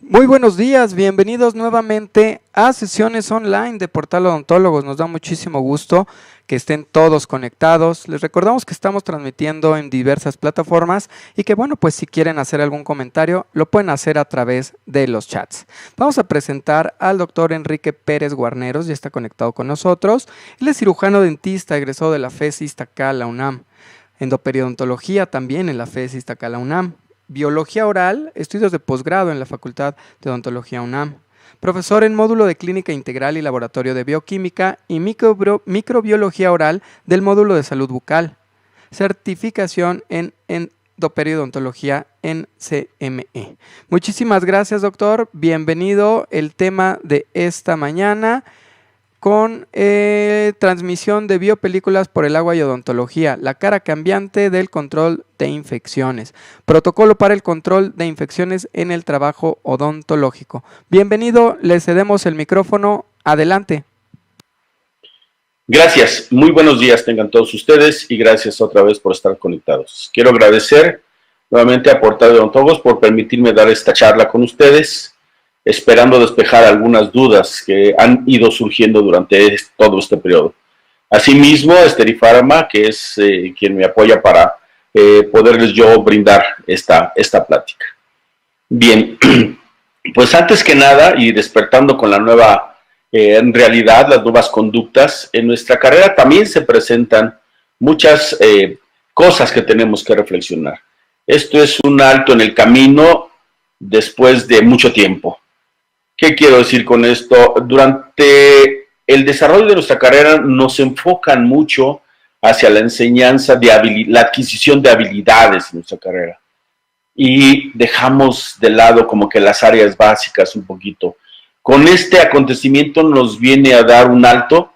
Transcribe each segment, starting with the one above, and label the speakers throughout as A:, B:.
A: Muy buenos días, bienvenidos nuevamente a sesiones online de Portal Odontólogos. Nos da muchísimo gusto que estén todos conectados. Les recordamos que estamos transmitiendo en diversas plataformas y que bueno, pues si quieren hacer algún comentario, lo pueden hacer a través de los chats. Vamos a presentar al doctor Enrique Pérez Guarneros, ya está conectado con nosotros. Él es cirujano dentista, egresado de la FES Iztacala UNAM. Endoperidontología también en la FES Iztacala UNAM. Biología oral, estudios de posgrado en la Facultad de Odontología UNAM. Profesor en módulo de Clínica Integral y Laboratorio de Bioquímica y Microbiología Oral del módulo de Salud Bucal. Certificación en Endoperidontología en CME. Muchísimas gracias, doctor. Bienvenido. El tema de esta mañana con transmisión de biopelículas por el agua y odontología, la cara cambiante del control de infecciones, protocolo para el control de infecciones en el trabajo odontológico. Bienvenido, le cedemos el micrófono, adelante.
B: Gracias, muy buenos días tengan todos ustedes y gracias otra vez por estar conectados. Quiero agradecer nuevamente a Portal Odontólogos por permitirme dar esta charla con ustedes, esperando despejar algunas dudas que han ido surgiendo durante todo este periodo. Asimismo, Esterifarma, que es quien me apoya para poderles yo brindar esta plática. Bien, pues antes que nada, y despertando con la nueva realidad, las nuevas conductas, en nuestra carrera también se presentan muchas cosas que tenemos que reflexionar. Esto es un alto en el camino después de mucho tiempo. ¿Qué quiero decir con esto? Durante el desarrollo de nuestra carrera nos enfocan mucho hacia la enseñanza de la adquisición de habilidades en nuestra carrera. Y dejamos de lado como que las áreas básicas un poquito. Con este acontecimiento nos viene a dar un alto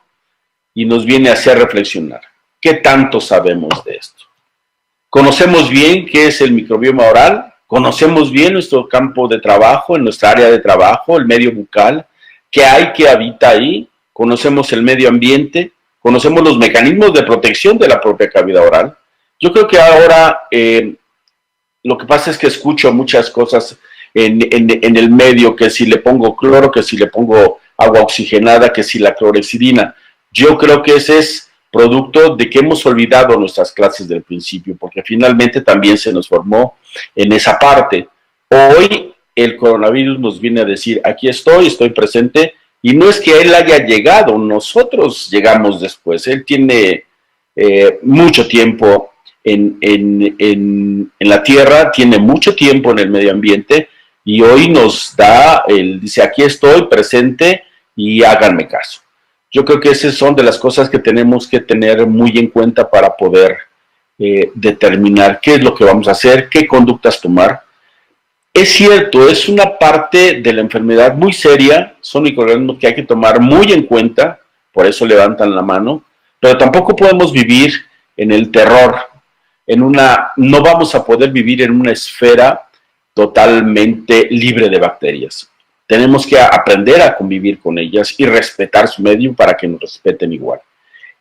B: y nos viene a hacer reflexionar. ¿Qué tanto sabemos de esto? ¿Conocemos bien qué es el microbioma oral? ¿Conocemos bien nuestro campo de trabajo, en nuestra área de trabajo, el medio bucal? ¿Qué hay que habita ahí? ¿Conocemos el medio ambiente? ¿Conocemos los mecanismos de protección de la propia cavidad oral? Yo creo que ahora lo que pasa es que escucho muchas cosas en el medio, que si le pongo cloro, que si le pongo agua oxigenada, que si la clorexidina. Yo creo que ese es producto de que hemos olvidado nuestras clases del principio, porque finalmente también se nos formó en esa parte. Hoy el coronavirus nos viene a decir, aquí estoy presente, y no es que él haya llegado, nosotros llegamos después. Él tiene mucho tiempo en la Tierra, tiene mucho tiempo en el medio ambiente, y hoy nos da, él dice, aquí estoy presente y háganme caso. Yo creo que esas son de las cosas que tenemos que tener muy en cuenta para poder determinar qué es lo que vamos a hacer, qué conductas tomar. Es cierto, es una parte de la enfermedad muy seria, son microorganismos que hay que tomar muy en cuenta, por eso levantan la mano, pero tampoco podemos vivir en el terror, no vamos a poder vivir en una esfera totalmente libre de bacterias. Tenemos que aprender a convivir con ellas y respetar su medio para que nos respeten igual.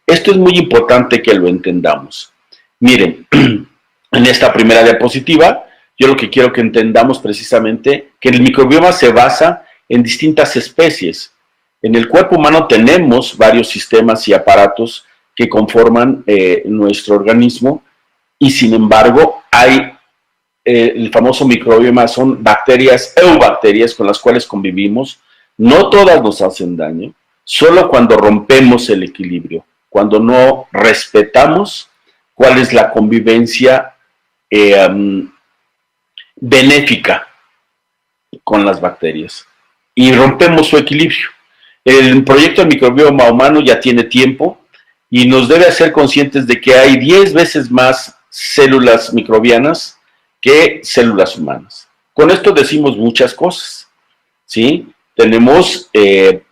B: Esto es muy importante que lo entendamos. Miren, en esta primera diapositiva, yo lo que quiero que entendamos precisamente que el microbioma se basa en distintas especies. En el cuerpo humano tenemos varios sistemas y aparatos que conforman nuestro organismo y sin embargo hay el famoso microbioma, son bacterias, eubacterias con las cuales convivimos. No todas nos hacen daño, solo cuando rompemos el equilibrio, cuando no respetamos cuál es la convivencia benéfica con las bacterias y rompemos su equilibrio. El proyecto del microbioma humano ya tiene tiempo y nos debe hacer conscientes de que hay 10 veces más células microbianas que células humanas. Con esto decimos muchas cosas, ¿sí? Tenemos,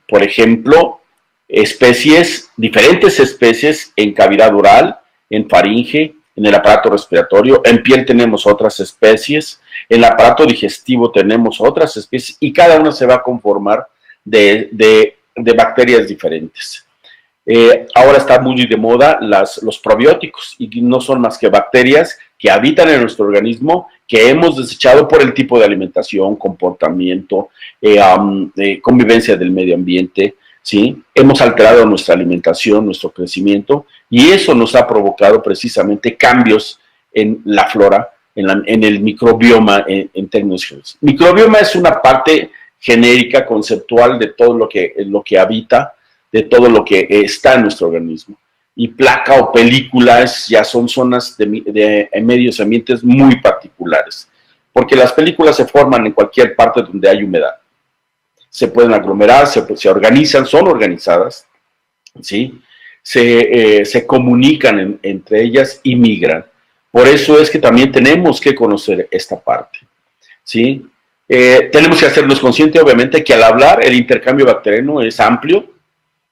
B: por ejemplo, diferentes especies en cavidad oral, en faringe, en el aparato respiratorio, en piel tenemos otras especies, en el aparato digestivo tenemos otras especies y cada una se va a conformar de bacterias diferentes. Ahora está muy de moda los probióticos, y no son más que bacterias que habitan en nuestro organismo, que hemos desechado por el tipo de alimentación, comportamiento, convivencia del medio ambiente, ¿sí? Hemos alterado nuestra alimentación, nuestro crecimiento, y eso nos ha provocado precisamente cambios en la flora, en el microbioma en términos generales. Microbioma es una parte genérica, conceptual de todo lo que habita, de todo lo que está en nuestro organismo. Y placa o películas ya son zonas de medios ambientes muy particulares, porque las películas se forman en cualquier parte donde hay humedad. Se pueden aglomerar, se organizan, son organizadas, ¿sí? Se comunican entre ellas y migran. Por eso es que también tenemos que conocer esta parte, ¿sí? Tenemos que hacernos conscientes, obviamente, que al hablar el intercambio bacteriano es amplio,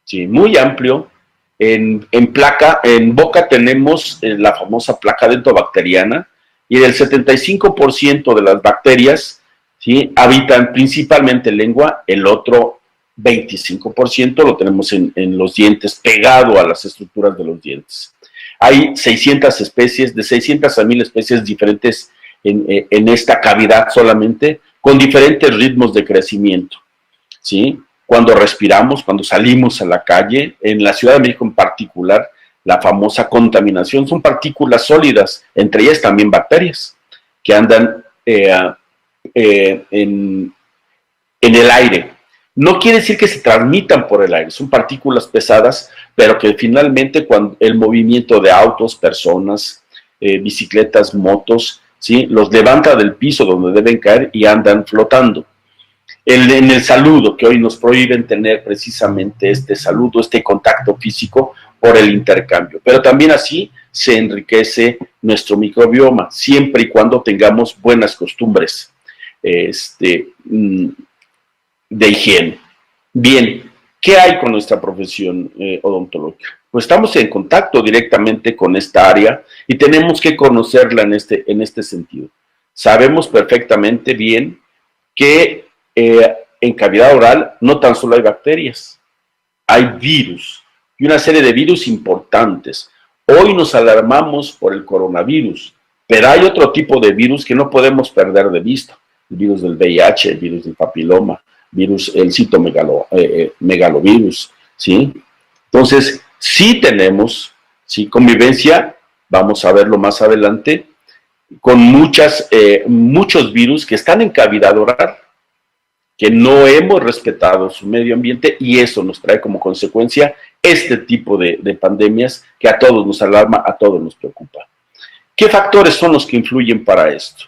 B: ¿sí? Muy amplio. En boca tenemos la famosa placa dentobacteriana, y del 75% de las bacterias, ¿sí?, habitan principalmente en lengua. El otro 25% lo tenemos en los dientes, pegado a las estructuras de los dientes. Hay 600 especies, de 600 a 1000 especies diferentes en esta cavidad solamente, con diferentes ritmos de crecimiento, ¿sí? Cuando respiramos, cuando salimos a la calle, en la Ciudad de México en particular, la famosa contaminación, son partículas sólidas, entre ellas también bacterias, que andan en el aire. No quiere decir que se transmitan por el aire, son partículas pesadas, pero que finalmente cuando el movimiento de autos, personas, bicicletas, motos, ¿sí?, los levanta del piso donde deben caer y andan flotando. En el saludo, que hoy nos prohíben tener precisamente este saludo, este contacto físico por el intercambio. Pero también así se enriquece nuestro microbioma, siempre y cuando tengamos buenas costumbres de higiene. Bien, ¿qué hay con nuestra profesión odontológica? Pues estamos en contacto directamente con esta área y tenemos que conocerla en este sentido. Sabemos perfectamente bien que en cavidad oral no tan solo hay bacterias, hay virus, y una serie de virus importantes. Hoy nos alarmamos por el coronavirus, pero hay otro tipo de virus que no podemos perder de vista: el virus del VIH, el virus del papiloma, el citomegalovirus, ¿sí? Entonces, sí tenemos, ¿sí?, convivencia, vamos a verlo más adelante, con muchos virus que están en cavidad oral, que no hemos respetado su medio ambiente, y eso nos trae como consecuencia este tipo de pandemias que a todos nos alarma, a todos nos preocupa. ¿Qué factores son los que influyen para esto?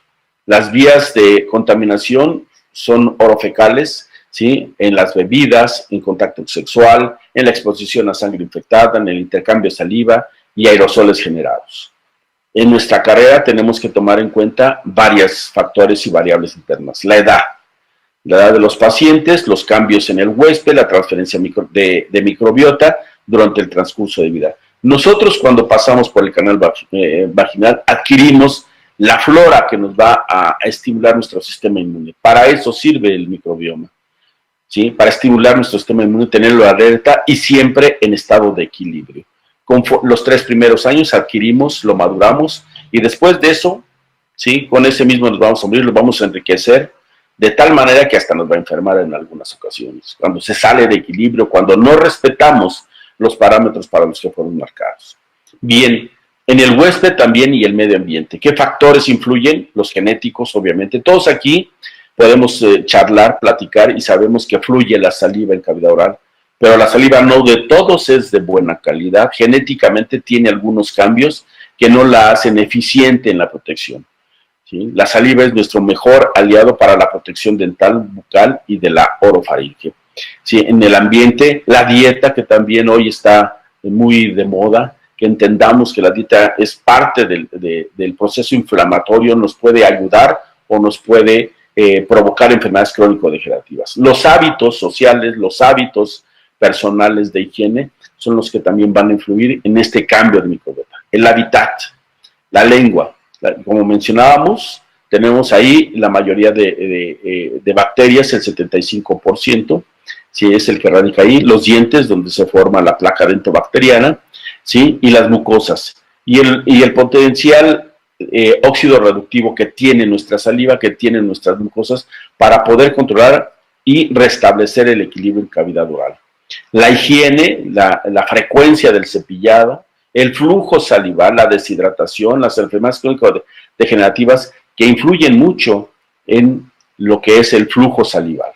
B: Las vías de contaminación son orofecales, ¿sí?, en las bebidas, en contacto sexual, en la exposición a sangre infectada, en el intercambio de saliva y aerosoles generados. En nuestra carrera tenemos que tomar en cuenta varios factores y variables internas: la edad de los pacientes, los cambios en el huésped, la transferencia de microbiota durante el transcurso de vida. Nosotros, cuando pasamos por el canal vaginal, adquirimos la flora que nos va a estimular nuestro sistema inmune. Para eso sirve el microbioma, ¿sí?, para estimular nuestro sistema inmune, tenerlo alerta y siempre en estado de equilibrio. Con los 3 primeros años adquirimos, lo maduramos, y después de eso, ¿sí?, con ese mismo nos vamos a morir, lo vamos a enriquecer, de tal manera que hasta nos va a enfermar en algunas ocasiones, cuando se sale de equilibrio, cuando no respetamos los parámetros para los que fueron marcados. Bien, en el huésped también y el medio ambiente. ¿Qué factores influyen? Los genéticos, obviamente. Todos aquí podemos charlar, platicar, y sabemos que fluye la saliva en cavidad oral, pero la saliva no de todos es de buena calidad. Genéticamente tiene algunos cambios que no la hacen eficiente en la protección, ¿sí? La saliva es nuestro mejor aliado para la protección dental, bucal y de la orofaringe. ¿Sí? En el ambiente, la dieta, que también hoy está muy de moda, que entendamos que la dieta es parte del proceso inflamatorio, nos puede ayudar o nos puede provocar enfermedades crónico-degenerativas. Los hábitos sociales, los hábitos personales de higiene son los que también van a influir en este cambio de microbiota. El hábitat, la lengua, como mencionábamos, tenemos ahí la mayoría de bacterias, el 75%, ¿sí? Es el que radica ahí, los dientes, donde se forma la placa dentobacteriana, ¿sí? Y las mucosas. Y el potencial óxido reductivo que tiene nuestra saliva, que tienen nuestras mucosas, para poder controlar y restablecer el equilibrio en cavidad oral. La higiene, la frecuencia del cepillado, el flujo salival, la deshidratación, las enfermedades crónico-degenerativas que influyen mucho en lo que es el flujo salival.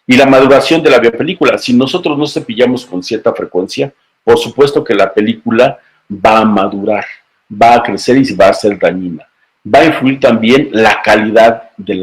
B: Y la maduración de la biopelícula. Si nosotros no cepillamos con cierta frecuencia, por supuesto que la película va a madurar, va a crecer y va a ser dañina. Va a influir también la calidad de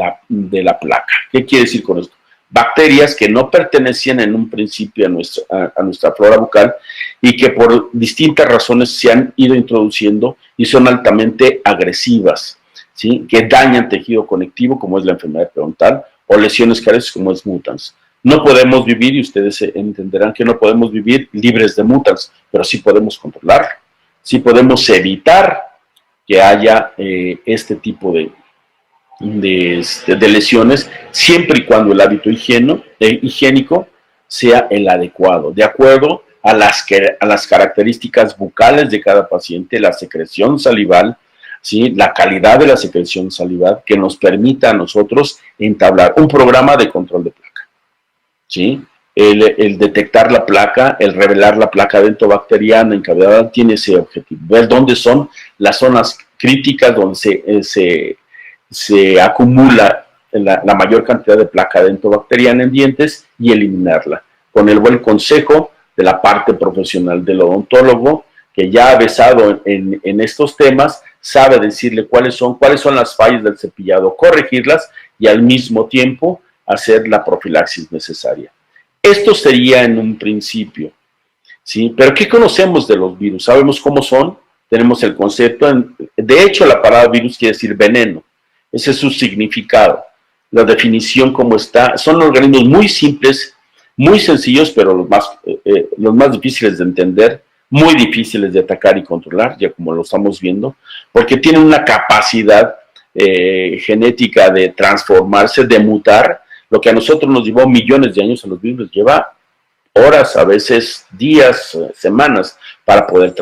B: la placa. ¿Qué quiere decir con esto? Bacterias que no pertenecían en un principio a nuestra flora bucal y que por distintas razones se han ido introduciendo y son altamente agresivas, ¿sí? Que dañan tejido conectivo, como es la enfermedad periodontal, o lesiones caries, como es mutans. No podemos vivir, y ustedes entenderán que no podemos vivir libres de mutans, pero sí podemos controlar, sí podemos evitar que haya este tipo de lesiones, siempre y cuando el hábito higiénico sea el adecuado, de acuerdo a las características bucales de cada paciente, la secreción salival, ¿sí? La calidad de la secreción salival que nos permita a nosotros entablar un programa de control de placa, ¿sí? El detectar la placa, el revelar la placa dentobacteriana en cavidad oral tiene ese objetivo, ver dónde son las zonas críticas donde se acumula la mayor cantidad de placa dentobacteriana en dientes y eliminarla, con el buen consejo de la parte profesional del odontólogo, que ya ha besado en estos temas, sabe decirle cuáles son las fallas del cepillado, corregirlas y al mismo tiempo hacer la profilaxis necesaria. Esto sería en un principio, ¿sí? Pero ¿qué conocemos de los virus? ¿Sabemos cómo son? Tenemos el concepto, de hecho la palabra virus quiere decir veneno, ese es su significado, la definición como está, son organismos muy simples, muy sencillos, pero los más difíciles de entender, muy difíciles de atacar y controlar, ya como lo estamos viendo, porque tienen una capacidad genética de transformarse, de mutar. Lo que a nosotros nos llevó millones de años, a los virus lleva horas, a veces días, semanas, para poder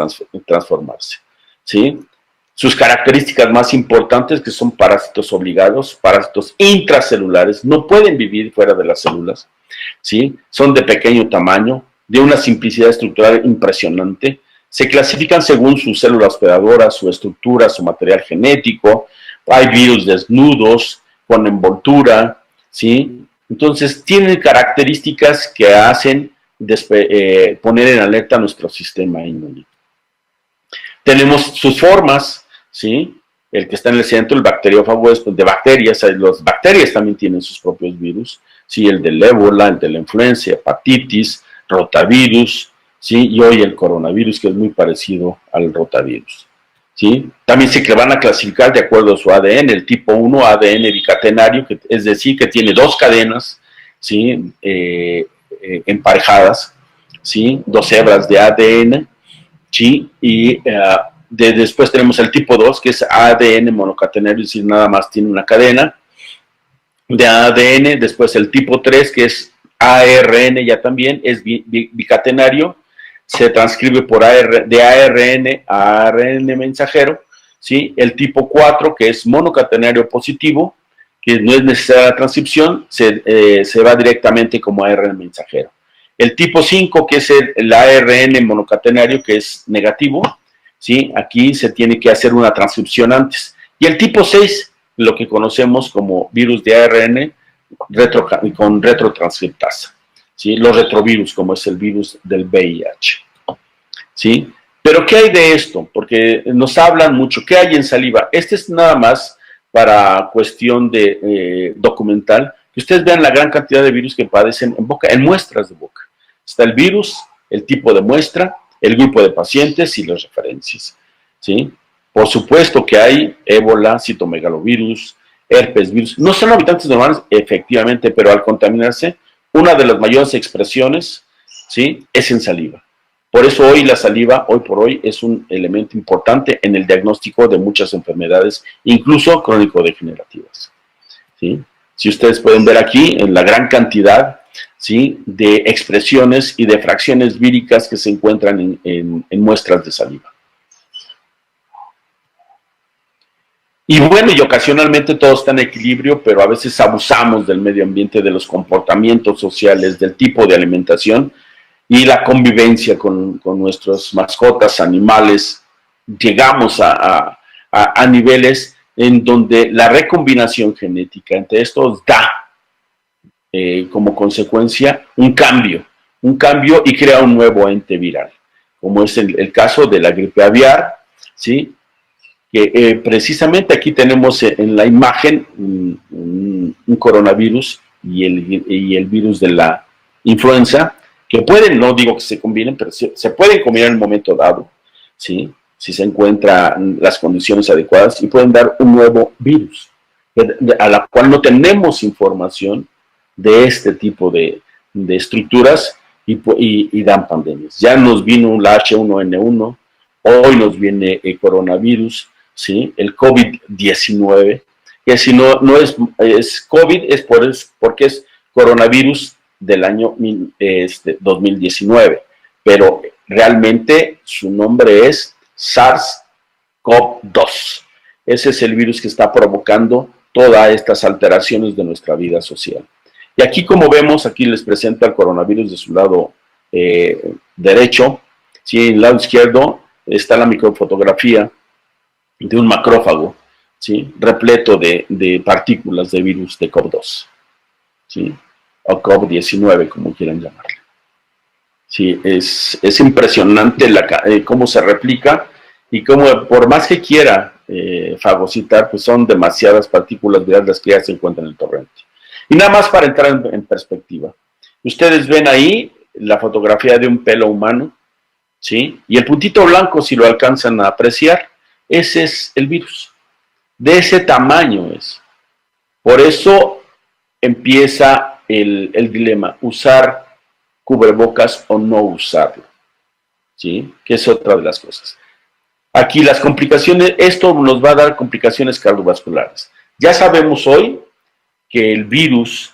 B: transformarse, ¿sí? Sus características más importantes, que son parásitos obligados, parásitos intracelulares, no pueden vivir fuera de las células, ¿sí? Son de pequeño tamaño, de una simplicidad estructural impresionante, se clasifican según su célula hospedadora, su estructura, su material genético, hay virus desnudos, con envoltura, ¿sí? Entonces, tienen características que hacen poner en alerta nuestro sistema inmune. Tenemos sus formas, ¿sí? El que está en el centro, el bacteriófago, es de bacterias. Las bacterias también tienen sus propios virus, ¿sí? El del ébola, el de la influenza, hepatitis, rotavirus, ¿sí? Y hoy el coronavirus, que es muy parecido al rotavirus, ¿sí? También se van a clasificar de acuerdo a su ADN, el tipo 1, ADN bicatenario, es decir, que tiene dos cadenas, ¿sí? Emparejadas, ¿sí? Dos hebras de ADN, ¿sí? Y después tenemos el tipo 2, que es ADN monocatenario, es decir, nada más tiene una cadena de ADN. Después el tipo 3, que es ARN, ya también es bicatenario, se transcribe de ARN a ARN mensajero, ¿sí? El tipo 4, que es monocatenario positivo, que no es necesaria la transcripción, se va directamente como ARN mensajero. El tipo 5, que es el ARN monocatenario, que es negativo, ¿sí? Aquí se tiene que hacer una transcripción antes. Y el tipo 6, lo que conocemos como virus de ARN con retrotranscriptasa, ¿sí? Los retrovirus, como es el virus del VIH, ¿sí? Pero ¿qué hay de esto? Porque nos hablan mucho. ¿Qué hay en saliva? Este es nada más para cuestión de documental, que ustedes vean la gran cantidad de virus que padecen en boca, en muestras de boca. Está el virus, el tipo de muestra, el grupo de pacientes y las referencias, ¿sí? Por supuesto que hay ébola, citomegalovirus, herpes virus. No son habitantes normales, efectivamente, pero al contaminarse, una de las mayores expresiones, ¿sí? Es en saliva. Por eso hoy la saliva, hoy por hoy, es un elemento importante en el diagnóstico de muchas enfermedades, incluso crónico-degenerativas, ¿sí? Si ustedes pueden ver aquí, en la gran cantidad ¿sí?, de expresiones y de fracciones víricas que se encuentran en muestras de saliva. Y bueno, y ocasionalmente todo está en equilibrio, pero a veces abusamos del medio ambiente, de los comportamientos sociales, del tipo de alimentación y la convivencia con nuestras mascotas, animales. Llegamos a niveles en donde la recombinación genética entre estos da como consecuencia un cambio y crea un nuevo ente viral, como es el caso de la gripe aviar, ¿sí?, que precisamente aquí tenemos en la imagen un coronavirus y el virus de la influenza, que pueden, no digo que se combinen, pero se pueden combinar en un momento dado, ¿sí?, si se encuentran las condiciones adecuadas, y pueden dar un nuevo virus, a la cual no tenemos información de este tipo de estructuras, y dan pandemias. Ya nos vino la H1N1, hoy nos viene el coronavirus, ¿sí?, el COVID-19, que si no es COVID, porque es coronavirus del año 2019, pero realmente su nombre es SARS-CoV-2. Ese es el virus que está provocando todas estas alteraciones de nuestra vida social. Y aquí, como vemos, aquí les presento el coronavirus de su lado derecho, ¿sí?, en el lado izquierdo está la microfotografía de un macrófago, ¿sí?, repleto de partículas de virus de COVID-2, ¿sí?, o COVID-19, como quieran llamarle. Sí, es impresionante cómo se replica, y cómo, por más que quiera fagocitar, pues son demasiadas partículas virales las que ya se encuentran en el torrente. Y nada más para entrar en perspectiva. Ustedes ven ahí la fotografía de un pelo humano, ¿sí?, y el puntito blanco, si lo alcanzan a apreciar, ese es el virus. De ese tamaño es. Por eso empieza el dilema: usar cubrebocas o no usarlo, ¿sí?, que es otra de las cosas. Aquí las complicaciones, esto nos va a dar complicaciones cardiovasculares. Ya sabemos hoy que el virus,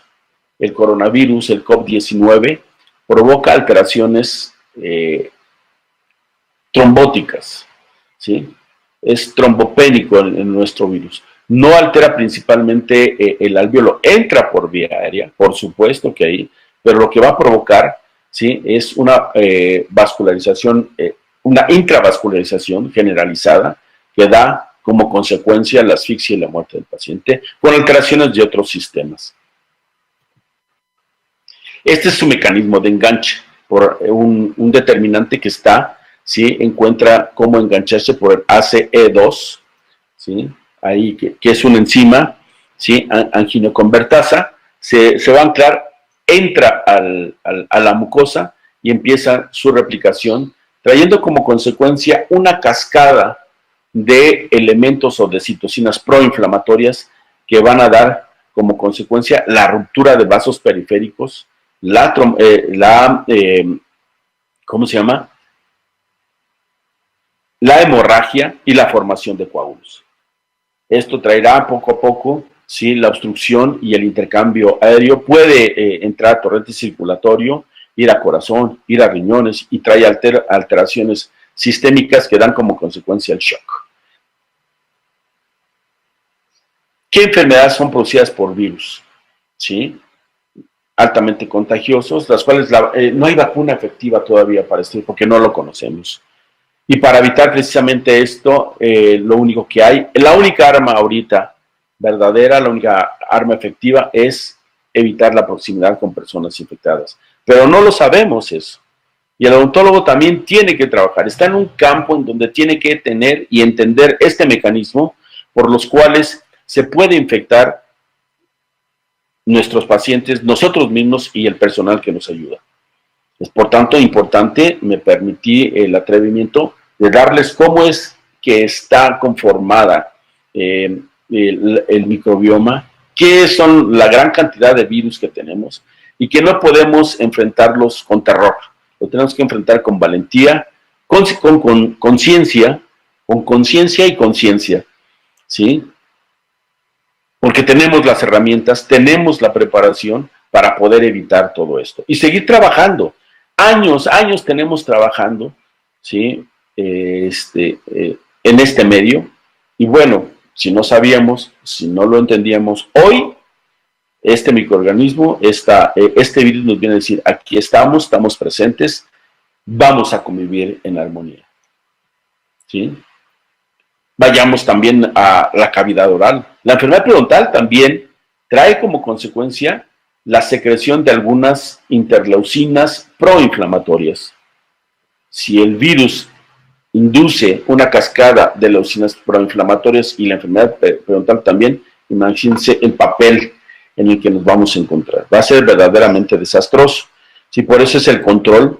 B: el coronavirus, el COVID-19, provoca alteraciones trombóticas, ¿sí?, es trombopénico en nuestro virus. No altera principalmente el alvéolo, entra por vía aérea, por supuesto que ahí, pero lo que va a provocar, ¿sí?, es una vascularización, una intravascularización generalizada, que da como consecuencia la asfixia y la muerte del paciente, con alteraciones de otros sistemas. Este es su mecanismo de enganche, por un determinante que está, ¿sí?, encuentra cómo engancharse por el ACE2, ¿sí?, ahí que es una enzima, ¿sí?, anginoconvertasa, se va a anclar, entra a la mucosa y empieza su replicación, trayendo como consecuencia una cascada de elementos o de citocinas proinflamatorias que van a dar como consecuencia la ruptura de vasos periféricos, ¿cómo se llama?, la hemorragia y la formación de coágulos. Esto traerá poco a poco, ¿sí?, la obstrucción y el intercambio aéreo. Puede entrar a torrente circulatorio, ir a corazón, ir a riñones, y trae alteraciones sistémicas que dan como consecuencia el shock. ¿Qué enfermedades son producidas por virus? ¿Sí?, altamente contagiosos, las cuales no hay vacuna efectiva todavía para esto, porque no lo conocemos. Y para evitar precisamente esto, lo único que hay, la única arma ahorita verdadera, la única arma efectiva, es evitar la proximidad con personas infectadas. Pero no lo sabemos eso. Y el odontólogo también tiene que trabajar. Está en un campo en donde tiene que tener y entender este mecanismo por los cuales se puede infectar nuestros pacientes, nosotros mismos y el personal que nos ayuda. Es por tanto importante, me permití el atrevimiento de darles cómo es que está conformada el microbioma, qué son la gran cantidad de virus que tenemos, y que no podemos enfrentarlos con terror. Lo tenemos que enfrentar con valentía, con conciencia, y conciencia, ¿sí? Porque tenemos las herramientas, tenemos la preparación, para poder evitar todo esto. Y seguir trabajando. Años tenemos trabajando, ¿sí? En este medio. Y bueno, si no sabíamos, si no lo entendíamos, hoy este microorganismo, este virus nos viene a decir, aquí estamos presentes, vamos a convivir en armonía. ¿Sí? Vayamos también a la cavidad oral. La enfermedad periodontal también trae como consecuencia la secreción de algunas interleucinas proinflamatorias. Si el virus induce una cascada de leucinas proinflamatorias y la enfermedad periodontal también, imagínense el papel en el que nos vamos a encontrar. Va a ser verdaderamente desastroso. Sí, por eso es el control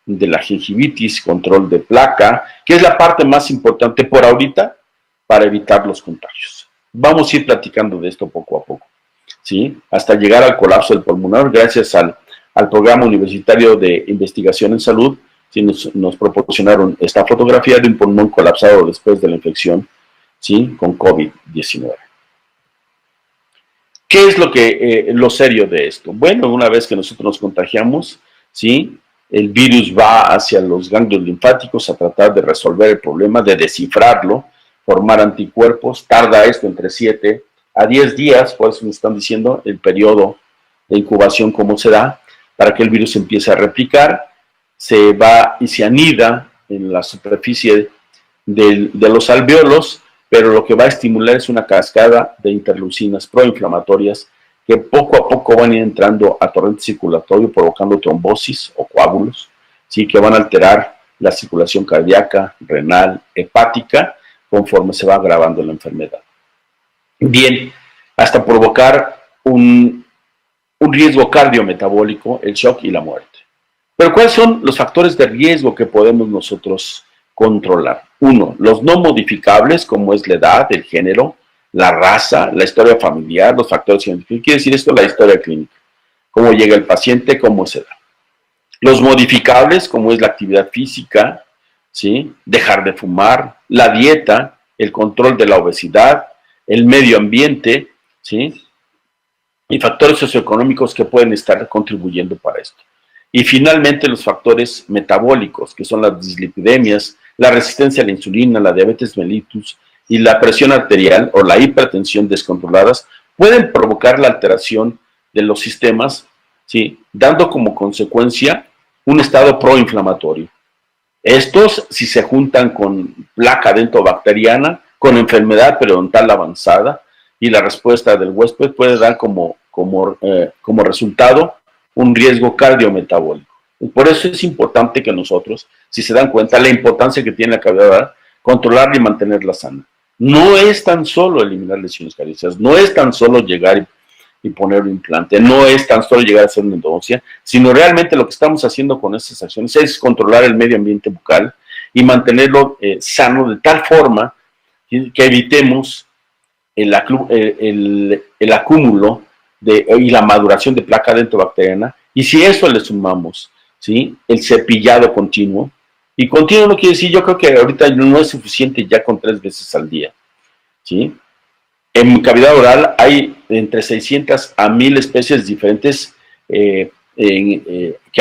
B: de la gingivitis, control de placa, que es la parte más importante por ahorita para evitar los contagios. Vamos a ir platicando de esto poco a poco, ¿sí? Hasta llegar al colapso del pulmonar, gracias al Programa Universitario de Investigación en Salud, ¿sí? Nos proporcionaron esta fotografía de un pulmón colapsado después de la infección, ¿sí? Con COVID-19. ¿Qué es lo serio de esto? Bueno, una vez que nosotros nos contagiamos, ¿sí? El virus va hacia los ganglios linfáticos a tratar de resolver el problema, de descifrarlo, formar anticuerpos. Tarda esto entre 7 a 10 días, por eso me están diciendo el periodo de incubación, cómo se da, para que el virus empiece a replicar, se va y se anida en la superficie de los alvéolos, pero lo que va a estimular es una cascada de interleucinas proinflamatorias que poco a poco van a ir entrando a torrente circulatorio, provocando trombosis o coágulos, ¿sí? Que van a alterar la circulación cardíaca, renal, hepática, conforme se va agravando la enfermedad. Bien, hasta provocar un riesgo cardiometabólico, el shock y la muerte. Pero ¿cuáles son los factores de riesgo que podemos nosotros controlar? Uno, los no modificables, como es la edad, el género, la raza, la historia familiar, los factores científicos. ¿Qué quiere decir esto? La historia clínica. Cómo llega el paciente, cómo se da. Los modificables, como es la actividad física, ¿sí? Dejar de fumar, la dieta, el control de la obesidad, el medio ambiente, ¿sí? Y factores socioeconómicos que pueden estar contribuyendo para esto. Y finalmente los factores metabólicos, que son las dislipidemias, la resistencia a la insulina, la diabetes mellitus y la presión arterial o la hipertensión descontroladas, pueden provocar la alteración de los sistemas, ¿sí? Dando como consecuencia un estado proinflamatorio. Estos, si se juntan con placa dentobacteriana, con enfermedad periodontal avanzada, y la respuesta del huésped puede dar como resultado un riesgo cardiometabólico. Y por eso es importante que nosotros, si se dan cuenta, la importancia que tiene la cavidad oral, controlarla y mantenerla sana. No es tan solo eliminar lesiones cariosas, no es tan solo llegar y poner un implante, no es tan solo llegar a hacer una endodoncia, sino realmente lo que estamos haciendo con estas acciones es controlar el medio ambiente bucal y mantenerlo sano de tal forma que evitemos el acúmulo y la maduración de placa dentobacteriana. Y si eso le sumamos, ¿sí? El cepillado continuo, y continuo no quiere decir, yo creo que ahorita no es suficiente ya con 3 veces al día, ¿sí? En cavidad oral hay entre 600 a 1000 especies diferentes que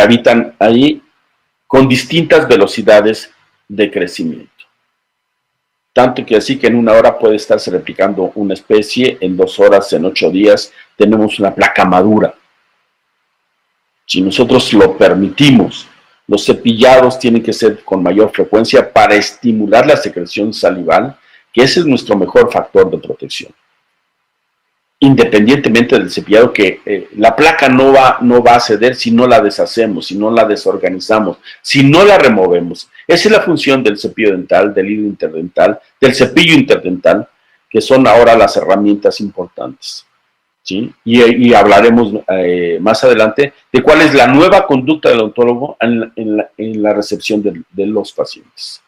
B: habitan ahí con distintas velocidades de crecimiento. Tanto que así que en 1 hora puede estarse replicando una especie, en 2 horas, en 8 días, tenemos una placa madura. Si nosotros lo permitimos, los cepillados tienen que ser con mayor frecuencia para estimular la secreción salival, que ese es nuestro mejor factor de protección. Independientemente del cepillado, que la placa no va a ceder si no la deshacemos, si no la desorganizamos, si no la removemos. Esa es la función del cepillo dental, del hilo interdental, del cepillo interdental, que son ahora las herramientas importantes, ¿sí? Y hablaremos más adelante de cuál es la nueva conducta del odontólogo en la recepción de los pacientes.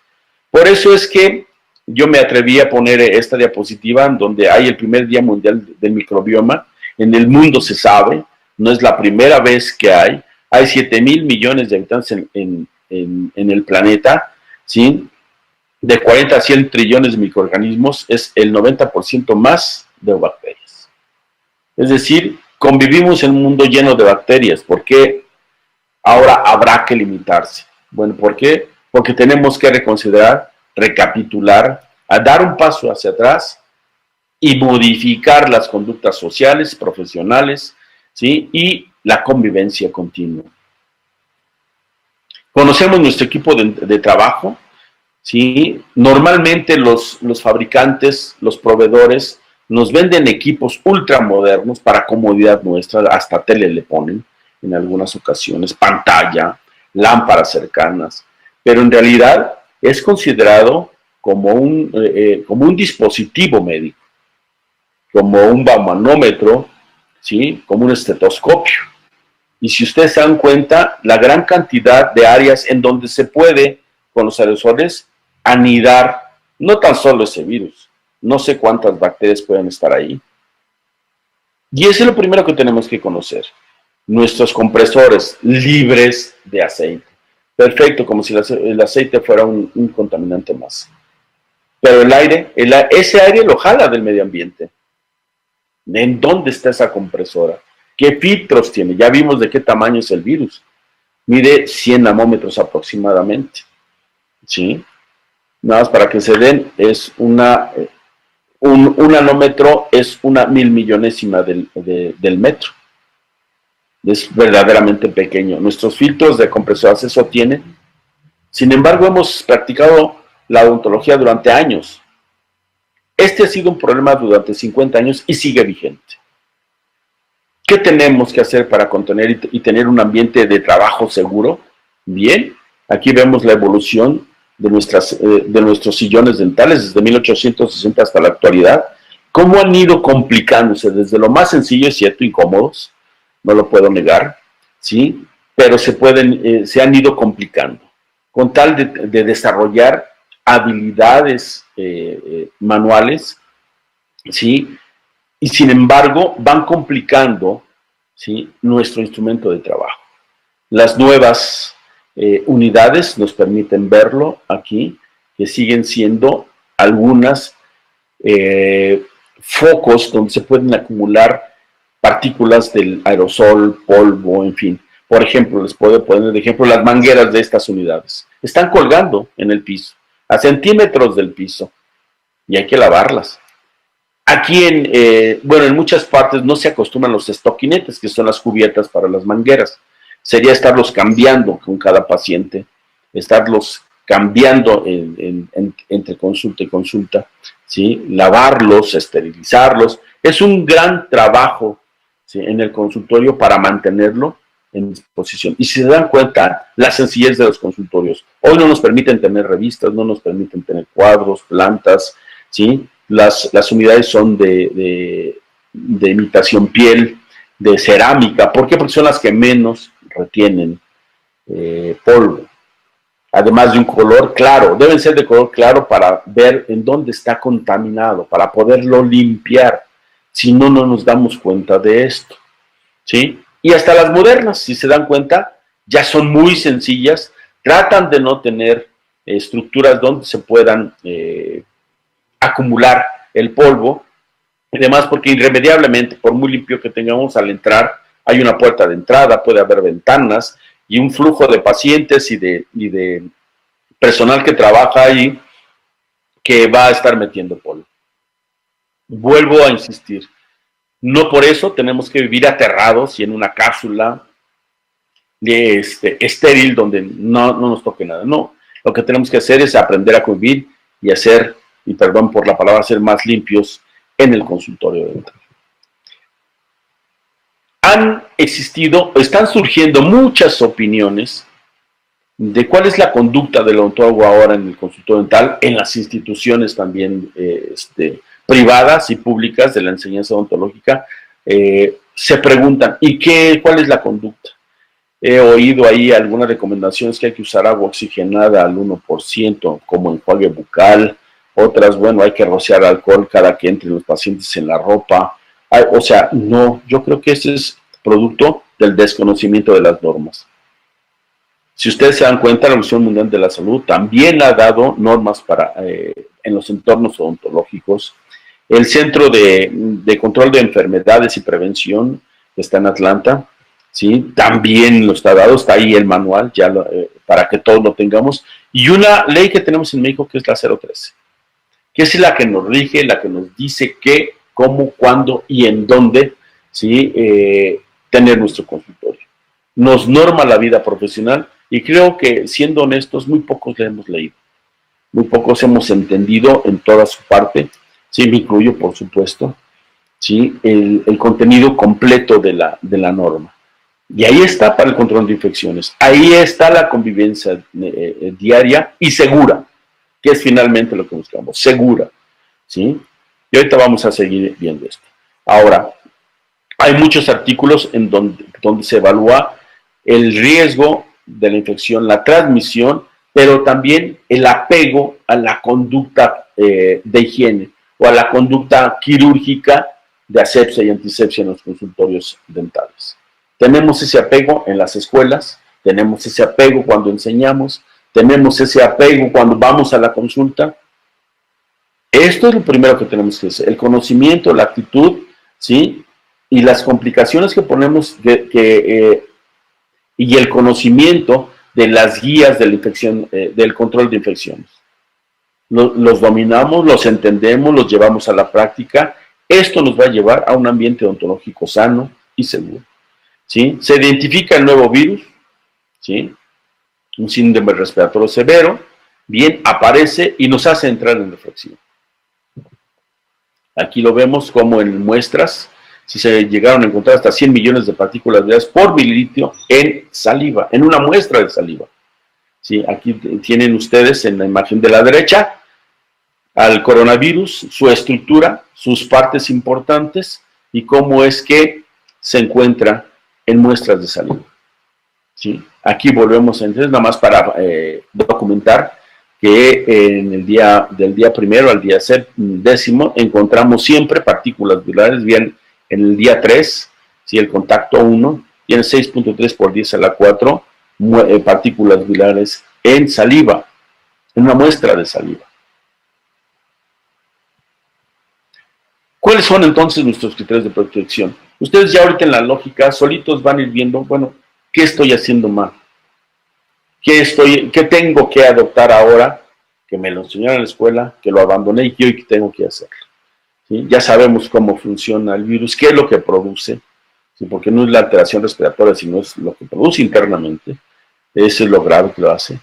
B: Por eso es que yo me atreví a poner esta diapositiva en donde hay el primer Día Mundial del Microbioma. En el mundo se sabe, no es la primera vez que hay 7,000 millones de habitantes en el planeta, ¿sí? De 40 a 100 trillones de microorganismos, es el 90% más de bacterias. Es decir, convivimos en un mundo lleno de bacterias. ¿Por qué ahora habrá que limitarse? Bueno, ¿por qué? Porque tenemos que reconsiderar, recapitular, a dar un paso hacia atrás y modificar las conductas sociales, profesionales, ¿sí? Y la convivencia continua. Conocemos nuestro equipo de trabajo, ¿sí? Normalmente los fabricantes, los proveedores, nos venden equipos ultramodernos para comodidad nuestra, hasta tele le ponen en algunas ocasiones, pantalla, lámparas cercanas, pero en realidad es considerado como un dispositivo médico, como un baumanómetro, ¿sí? Como un estetoscopio. Y si ustedes se dan cuenta, la gran cantidad de áreas en donde se puede, con los aerosoles, anidar no tan solo ese virus, no sé cuántas bacterias pueden estar ahí. Y eso es lo primero que tenemos que conocer. Nuestros compresores libres de aceite. Perfecto, como si el aceite fuera un contaminante más. Pero el aire, ese aire lo jala del medio ambiente. ¿En dónde está esa compresora? ¿Qué filtros tiene? Ya vimos de qué tamaño es el virus. Mide 100 nanómetros aproximadamente. ¿Sí? Nada más para que se den, es un nanómetro es una 1000 millonésima del metro. Es verdaderamente pequeño. Nuestros filtros de compresoras eso tienen. Sin embargo, hemos practicado la odontología durante años. Este ha sido un problema durante 50 años y sigue vigente. ¿Qué tenemos que hacer para contener y tener un ambiente de trabajo seguro? Bien, aquí vemos la evolución de nuestros sillones dentales desde 1860 hasta la actualidad. Cómo han ido complicándose desde lo más sencillo, es cierto, incómodos, no lo puedo negar, ¿sí? Pero se han ido complicando con tal de desarrollar habilidades manuales, ¿sí? Y sin embargo van complicando, ¿sí? Nuestro instrumento de trabajo. Las nuevas unidades nos permiten verlo aquí, que siguen siendo algunas focos donde se pueden acumular partículas del aerosol, polvo, en fin. Por ejemplo, les puedo poner de ejemplo las mangueras de estas unidades. Están colgando en el piso, a centímetros del piso, y hay que lavarlas. Aquí, en muchas partes no se acostumbran los estoquinetes, que son las cubiertas para las mangueras. Sería estarlos cambiando con cada paciente, estarlos cambiando entre consulta y consulta, ¿sí? Lavarlos, esterilizarlos. Es un gran trabajo, ¿sí? En el consultorio para mantenerlo en disposición. Y si se dan cuenta, la sencillez de los consultorios. Hoy no nos permiten tener revistas, no nos permiten tener cuadros, plantas, ¿sí? Las unidades son de imitación piel, de cerámica. ¿Por qué? Porque son las que menos retienen polvo. Además de un color claro, deben ser de color claro para ver en dónde está contaminado, para poderlo limpiar. Si no, no nos damos cuenta de esto, ¿sí? Y hasta las modernas, si se dan cuenta, ya son muy sencillas, tratan de no tener estructuras donde se puedan acumular el polvo, y demás, porque irremediablemente, por muy limpio que tengamos al entrar, hay una puerta de entrada, puede haber ventanas y un flujo de pacientes y de personal que trabaja ahí que va a estar metiendo polvo. Vuelvo a insistir, no por eso tenemos que vivir aterrados y en una cápsula estéril donde no nos toque nada. No, lo que tenemos que hacer es aprender a convivir y hacer, y perdón por la palabra, ser más limpios en el consultorio dental. Están surgiendo muchas opiniones de cuál es la conducta del odontólogo ahora en el consultorio dental, en las instituciones también privadas y públicas de la enseñanza odontológica. Se preguntan, cuál es la conducta? He oído ahí algunas recomendaciones que hay que usar agua oxigenada al 1%, como enjuague bucal. Otras, bueno, hay que rociar alcohol cada que entren los pacientes en la ropa. O sea, no, yo creo que ese es producto del desconocimiento de las normas. Si ustedes se dan cuenta, la Organización Mundial de la Salud también ha dado normas en los entornos odontológicos. El Centro de Control de Enfermedades y Prevención que está en Atlanta, ¿sí? También lo está dado, está ahí el manual, para que todos lo tengamos. Y una ley que tenemos en México que es la 013, que es la que nos rige, la que nos dice qué, cómo, cuándo y en dónde, ¿sí? Tener nuestro consultorio. Nos norma la vida profesional y creo que, siendo honestos, muy pocos le hemos leído. Muy pocos hemos entendido en toda su parte, sí, me incluyo, por supuesto, ¿sí? El contenido completo de la norma. Y ahí está para el control de infecciones. Ahí está la convivencia diaria y segura, que es finalmente lo que buscamos, segura, ¿sí? Y ahorita vamos a seguir viendo esto. Ahora, hay muchos artículos en donde se evalúa el riesgo de la infección, la transmisión, pero también el apego a la conducta de higiene o a la conducta quirúrgica de asepsia y antisepsia en los consultorios dentales. Tenemos ese apego en las escuelas, tenemos ese apego cuando enseñamos, tenemos ese apego cuando vamos a la consulta. Esto es lo primero que tenemos que hacer, el conocimiento, la actitud, ¿sí? Y las complicaciones que ponemos y el conocimiento de las guías de la infección, del control de infecciones. Los dominamos, los entendemos, los llevamos a la práctica. Esto nos va a llevar a un ambiente odontológico sano y seguro, ¿sí? Se identifica el nuevo virus, ¿sí? Un síndrome respiratorio severo, bien, aparece y nos hace entrar en reflexión. Aquí lo vemos como en muestras, si se llegaron a encontrar hasta 100 millones de partículas virales por mililitro en saliva, en una muestra de saliva. ¿Sí? Aquí tienen ustedes en la imagen de la derecha al coronavirus, su estructura, sus partes importantes y cómo es que se encuentra en muestras de saliva. ¿Sí? Aquí volvemos a entender, nada más para documentar que en el del día primero al día décimo encontramos siempre partículas virales, bien en el día 3, ¿sí? El contacto 1 tiene 6.3 por 10 a la 4 partículas virales en saliva, en una muestra de saliva. ¿Cuáles son entonces nuestros criterios de protección? Ustedes ya ahorita en la lógica solitos van a ir viendo, bueno, ¿qué estoy haciendo mal? ¿Qué tengo que adoptar ahora? Que me lo enseñaron en la escuela, que lo abandoné y que hoy tengo que hacer. ¿Sí? Ya sabemos cómo funciona el virus, qué es lo que produce, ¿sí? Porque no es la alteración respiratoria, sino es lo que produce internamente. Eso es lo grave que lo hace.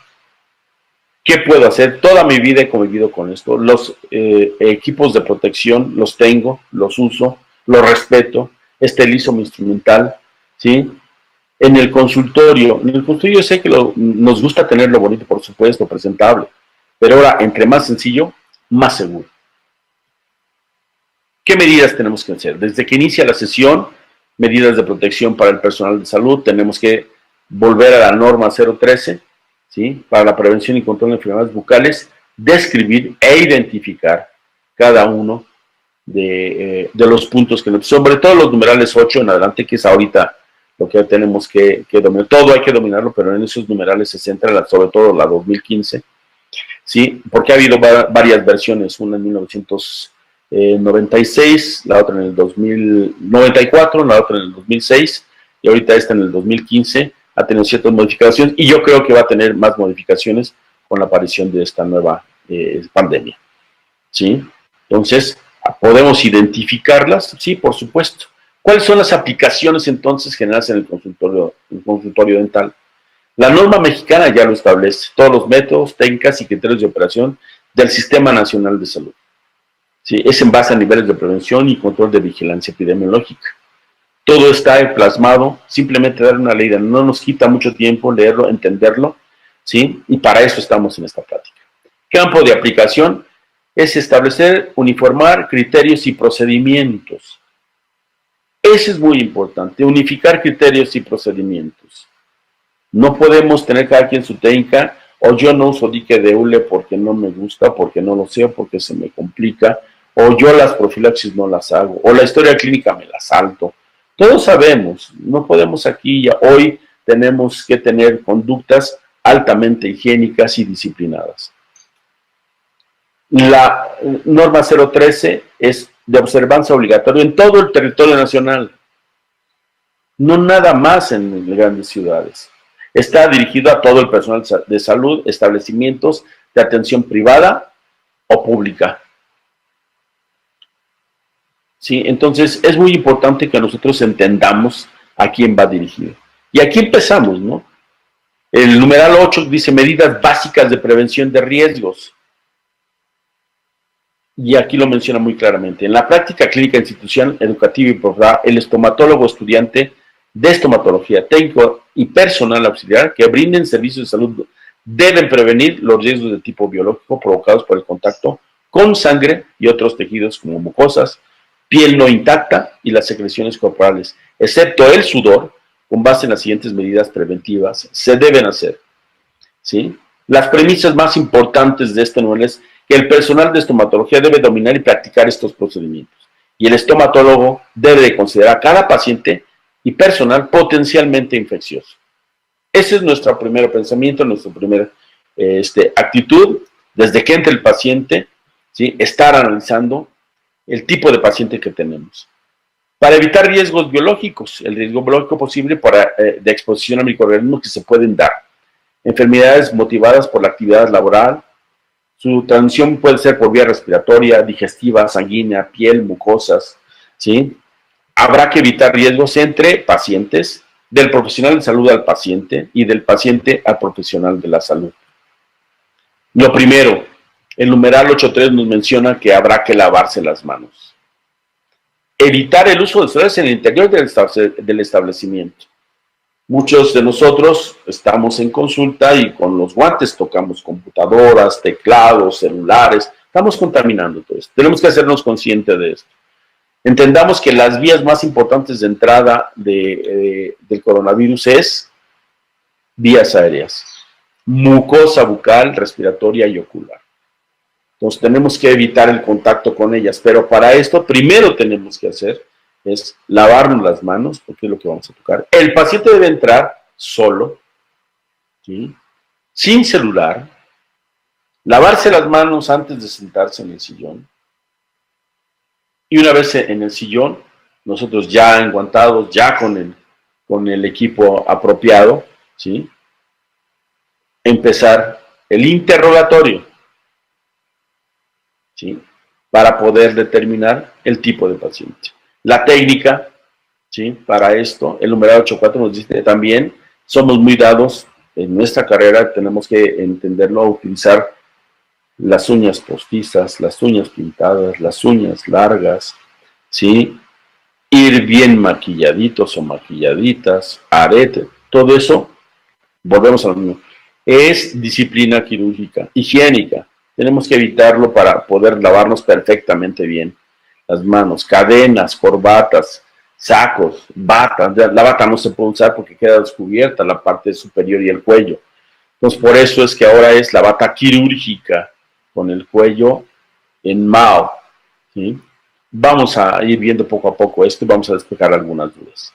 B: ¿Qué puedo hacer? Toda mi vida he convivido con esto. Los equipos de protección los tengo, los uso, los respeto, esterilizo mi instrumental, ¿sí? En el consultorio sé que nos gusta tenerlo bonito, por supuesto, presentable, pero ahora, entre más sencillo, más seguro. ¿Qué medidas tenemos que hacer? Desde que inicia la sesión, medidas de protección para el personal de salud, tenemos que volver a la norma 013, ¿sí? Para la prevención y control de enfermedades bucales, describir e identificar cada uno de los puntos sobre todo los numerales 8 en adelante, que es ahorita lo que tenemos que dominar. Todo hay que dominarlo, pero en esos numerales se centra sobre todo la 2015, ¿sí? Porque ha habido varias versiones, una en 1996, la otra en el 2094, la otra en el 2006, y ahorita esta en el 2015, ha tenido ciertas modificaciones, y yo creo que va a tener más modificaciones con la aparición de esta nueva pandemia, ¿sí? Entonces, ¿podemos identificarlas? Sí, por supuesto. ¿Cuáles son las aplicaciones entonces generales en el consultorio dental? La norma mexicana ya lo establece, todos los métodos, técnicas y criterios de operación del Sistema Nacional de Salud. ¿Sí? Es en base a niveles de prevención y control de vigilancia epidemiológica. Todo está plasmado, simplemente dar una ley, no nos quita mucho tiempo leerlo, entenderlo, ¿sí? Y para eso estamos en esta plática. Campo de aplicación es establecer, uniformar criterios y procedimientos. Eso es muy importante, unificar criterios y procedimientos. No podemos tener cada quien su técnica, o yo no uso dique de hule porque no me gusta, porque no lo sé, porque se me complica, o yo las profilaxis no las hago, o la historia clínica me la salto. Todos sabemos, no podemos aquí ya hoy, tenemos que tener conductas altamente higiénicas y disciplinadas. La norma 013 es de observancia obligatoria en todo el territorio nacional. no nada más en grandes ciudades. Está dirigido a todo el personal de salud, establecimientos de atención privada o pública. ¿Sí? Entonces, es muy importante que nosotros entendamos a quién va dirigido. Y aquí empezamos, ¿no? El numeral 8 dice medidas básicas de prevención de riesgos. Y aquí lo menciona muy claramente. En la práctica clínica, institución educativa y profesional, el estomatólogo estudiante de estomatología, técnico y personal auxiliar que brinden servicios de salud deben prevenir los riesgos de tipo biológico provocados por el contacto con sangre y otros tejidos como mucosas, piel no intacta y las secreciones corporales, excepto el sudor, con base en las siguientes medidas preventivas, se deben hacer. ¿Sí? Las premisas más importantes de este nivel es que el personal de estomatología debe dominar y practicar estos procedimientos. Y el estomatólogo debe de considerar a cada paciente y personal potencialmente infeccioso. Ese es nuestro primer pensamiento, nuestra primera actitud, desde que entre el paciente, ¿sí? Estar analizando el tipo de paciente que tenemos. Para evitar riesgos biológicos, el riesgo biológico posible de exposición a microorganismos que se pueden dar. Enfermedades motivadas por la actividad laboral, su transmisión puede ser por vía respiratoria, digestiva, sanguínea, piel, mucosas, ¿sí? Habrá que evitar riesgos entre pacientes, del profesional de salud al paciente y del paciente al profesional de la salud. Lo primero, el numeral 8.3 nos menciona que habrá que lavarse las manos. Evitar el uso de suelos en el interior del establecimiento. Muchos de nosotros estamos en consulta y con los guantes tocamos computadoras, teclados, celulares, estamos contaminando todo esto. Tenemos que hacernos conscientes de esto. Entendamos que las vías más importantes de entrada del coronavirus es vías aéreas, mucosa bucal, respiratoria y ocular. Entonces tenemos que evitar el contacto con ellas, pero para esto primero tenemos que hacer es lavarnos las manos, porque es lo que vamos a tocar. El paciente debe entrar solo, ¿sí? Sin celular, lavarse las manos antes de sentarse en el sillón, y una vez en el sillón, nosotros ya enguantados, ya con el equipo apropiado, ¿sí? Empezar el interrogatorio, ¿sí? Para poder determinar el tipo de paciente. La técnica, ¿sí? Para esto, el numeral 8.4 nos dice también, somos muy dados en nuestra carrera, tenemos que entenderlo, a utilizar las uñas postizas, las uñas pintadas, las uñas largas, ¿sí? Ir bien maquilladitos o maquilladitas, arete, todo eso, volvemos a lo mismo, es disciplina quirúrgica, higiénica. Tenemos que evitarlo para poder lavarnos perfectamente bien las manos, cadenas, corbatas, sacos, batas. La bata no se puede usar porque queda descubierta la parte superior y el cuello. Entonces, por eso es que ahora es la bata quirúrgica con el cuello en Mao, ¿sí? Vamos a ir viendo poco a poco esto y vamos a despejar algunas dudas.